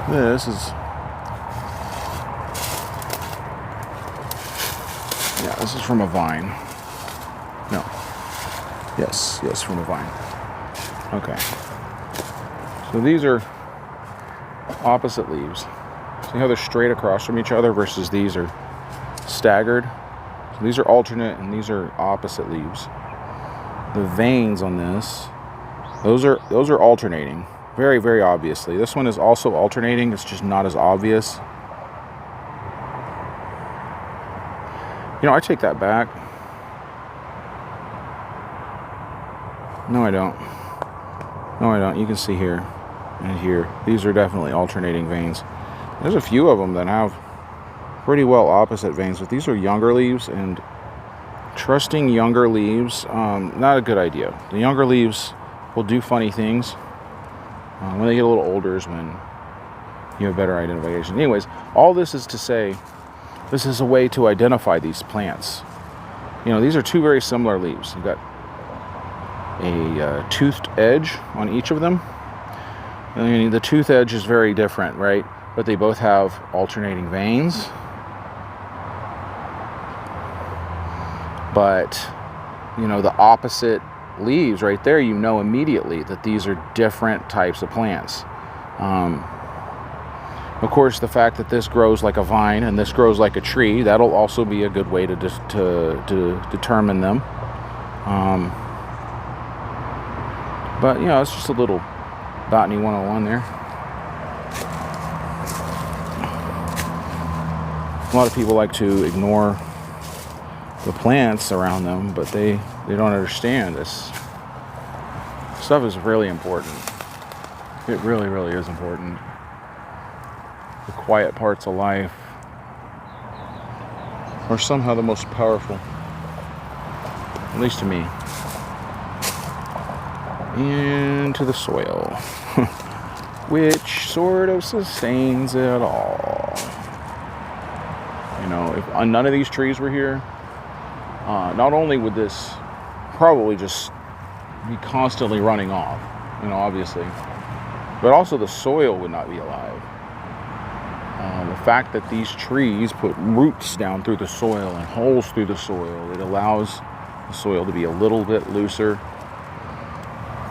This is, yeah, this is from a vine. No. Yes, from a vine. Okay. So these are opposite leaves. See how they're straight across from each other versus these are staggered? So these are alternate and these are opposite leaves. The veins on this, those are alternating, very, very obviously. This one is also alternating, it's just not as obvious. You know, I take that back. No, I don't. You can see here and here. These are definitely alternating veins. There's a few of them that have pretty well opposite veins, but these are younger leaves, and trusting younger leaves, not a good idea. The younger leaves will do funny things. When they get a little older is when you have better identification. Anyways, all this is to say, this is a way to identify these plants. You know, these are two very similar leaves. You've got a toothed edge on each of them. And the tooth edge is very different, right? But they both have alternating veins. But, you know, the opposite leaves right there, you know immediately that these are different types of plants. Of course, the fact that this grows like a vine and this grows like a tree, that'll also be a good way to determine them. But, you know, it's just a little botany 101 there. A lot of people like to ignore the plants around them, but they don't understand this stuff is really important. It really, really is important. The quiet parts of life are somehow the most powerful, at least to me. Into the soil, which sort of sustains it all. You know, if none of these trees were here, not only would this probably just be constantly running off, you know, obviously, but also the soil would not be alive. The fact that these trees put roots down through the soil and holes through the soil, it allows the soil to be a little bit looser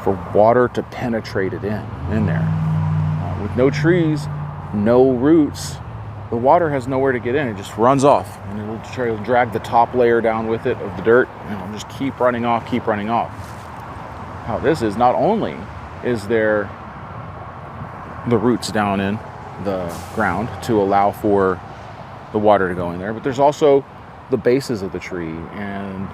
for water to penetrate it in there. With no trees, no roots, the water has nowhere to get in. It just runs off, and it'll try to drag the top layer down with it of the dirt, and it'll just keep running off. How this is, not only is there the roots down in the ground to allow for the water to go in there, but there's also the bases of the tree, and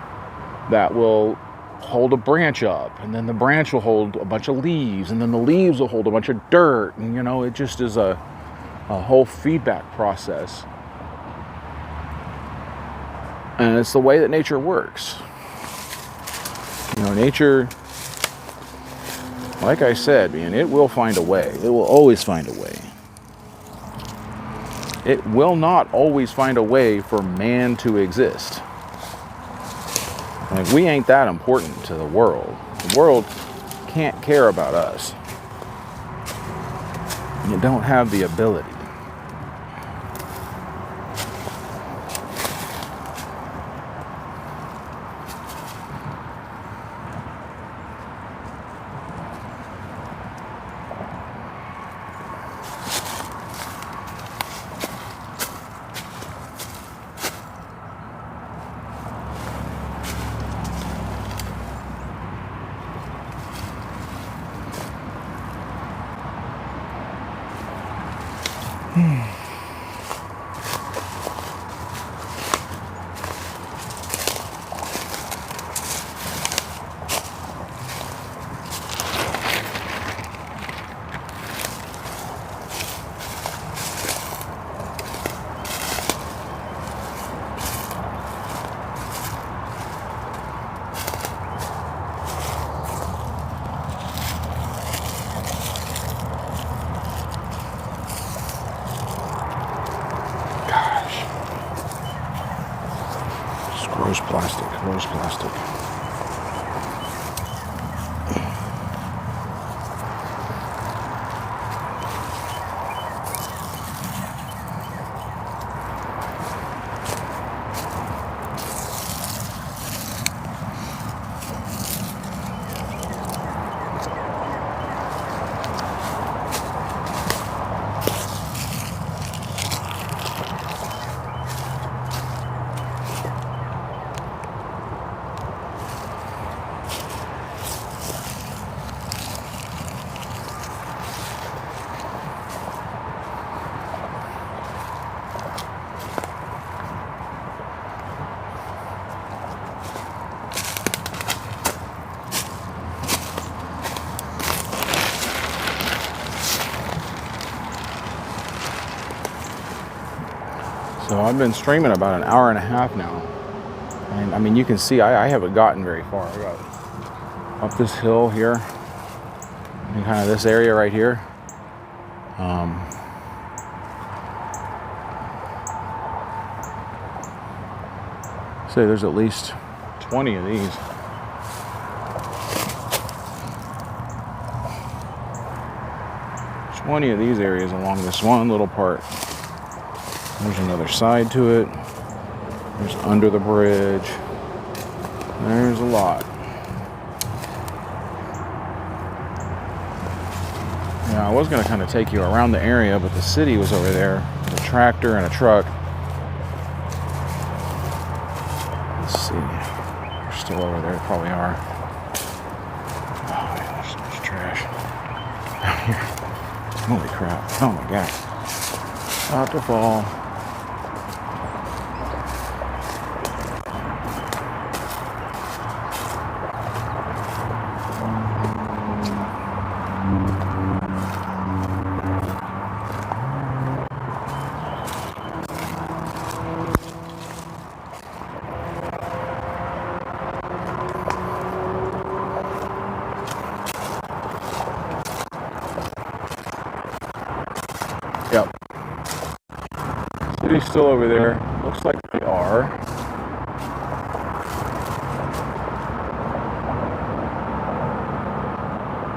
that will hold a branch up, and then the branch will hold a bunch of leaves, and then the leaves will hold a bunch of dirt, and you know, it just is a whole feedback process. And it's the way that nature works. You know, nature, like I said, man, it will find a way. It will always find a way. It will not always find a way for man to exist. Like, we ain't that important to the world. The world can't care about us. You don't have the ability. Gross plastic. So I've been streaming about an hour and a half now. And I mean, you can see I haven't gotten very far. I got up this hill here, and kind of this area right here. Say there's at least 20 of these. There's 20 of these areas along this one little part. There's another side to it. There's under the bridge. There's a lot. Yeah, I was going to kind of take you around the area, but the city was over there with a tractor and a truck. Let's see. They're still over there. They probably are. Oh, man, there's so much trash out here. Holy crap. Oh, my God. About to fall. Yep. City's still over there. Looks like they are.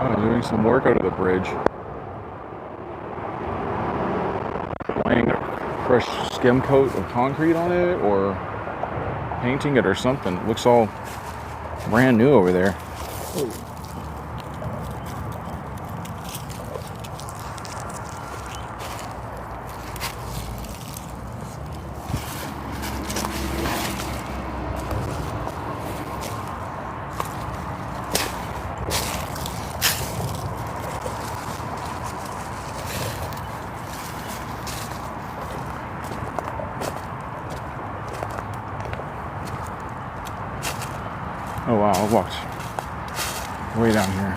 Oh, doing some work under the bridge. Laying a fresh skim coat of concrete on it, or painting it or something. It looks all brand new over there. Oh wow, I walked way down here.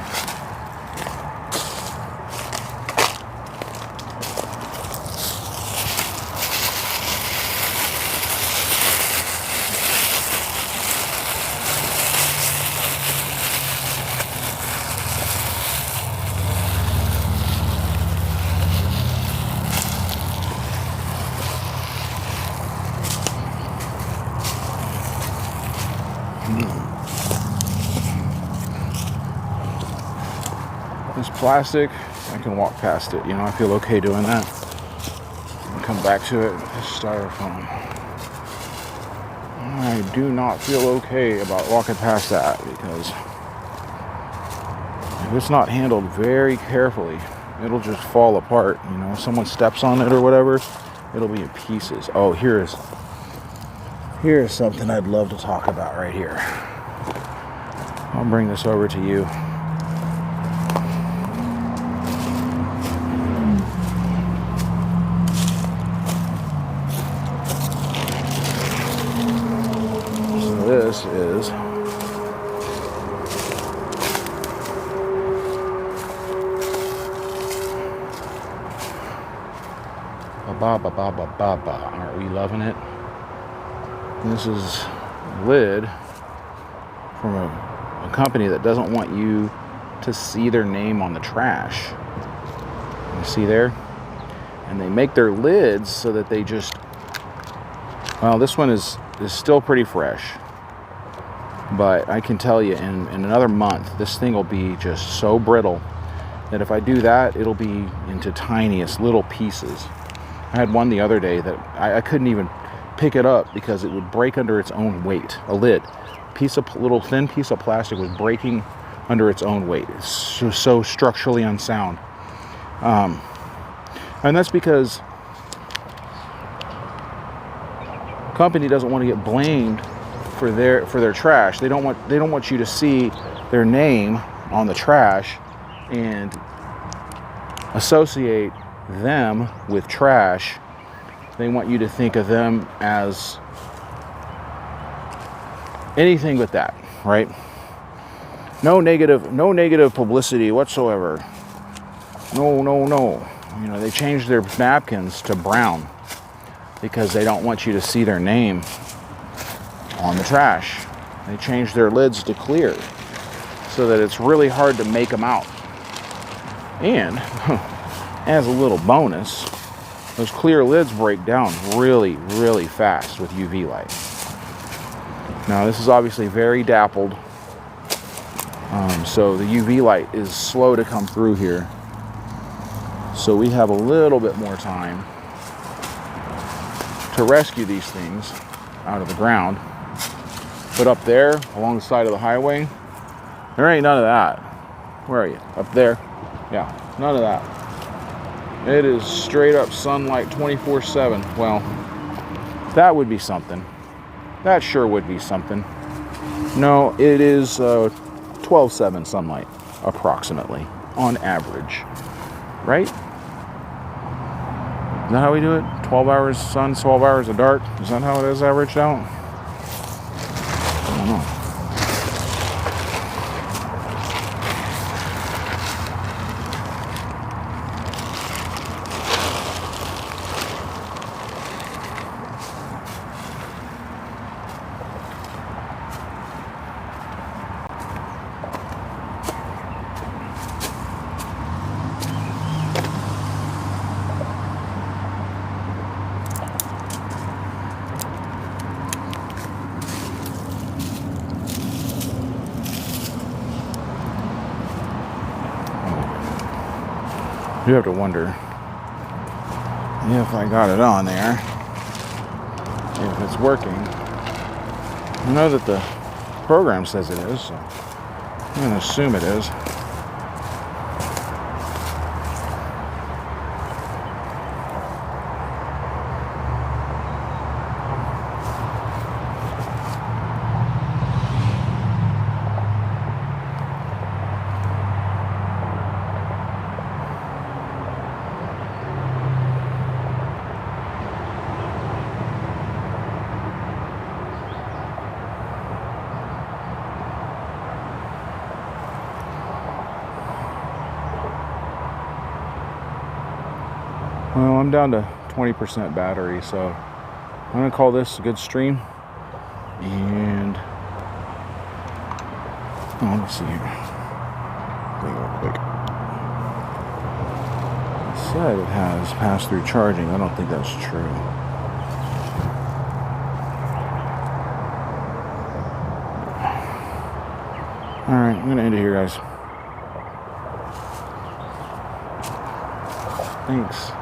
This plastic, I can walk past it. You know, I feel okay doing that. And come back to it. This styrofoam. I do not feel okay about walking past that, because if it's not handled very carefully, it'll just fall apart. You know, if someone steps on it or whatever, it'll be in pieces. Oh, here's something I'd love to talk about right here. I'll bring this over to you. This is aren't we loving it? This is a lid from a company that doesn't want you to see their name on the trash. You see there? And they make their lids so that they just, well, this one is still pretty fresh. But I can tell you, in another month, this thing will be just so brittle that if I do that, it'll be into tiniest little pieces. I had one the other day that I couldn't even pick it up because it would break under its own weight. A lid, little thin piece of plastic was breaking under its own weight. It's so structurally unsound. And that's because the company doesn't want to get blamed for their trash. They don't want you to see their name on the trash and associate them with trash. They want you to think of them as anything but that, right? No negative publicity whatsoever. No. You know, they changed their napkins to brown because they don't want you to see their name on the trash. They changed their lids to clear so that it's really hard to make them out. And as a little bonus, those clear lids break down really, really fast with UV light. Now this is obviously very dappled, so the UV light is slow to come through here. So we have a little bit more time to rescue these things out of the ground. But up there, along the side of the highway, there ain't none of that. Where are you? Up there? Yeah, none of that. It is straight up sunlight 24/7. Well, that would be something. That sure would be something. No, it is 12/7 sunlight, approximately, on average. Right? Is that how we do it? 12 hours sun, 12 hours of dark? Is that how it is averaged out? I don't know. You have to wonder if I got it on there, if it's working. I know that the program says it is, so I'm going to assume it is. Well, I'm down to 20% battery, so I'm going to call this a good stream. And let me see here. Real quick. It said it has pass-through charging. I don't think that's true. Alright, I'm going to end it here, guys. Thanks.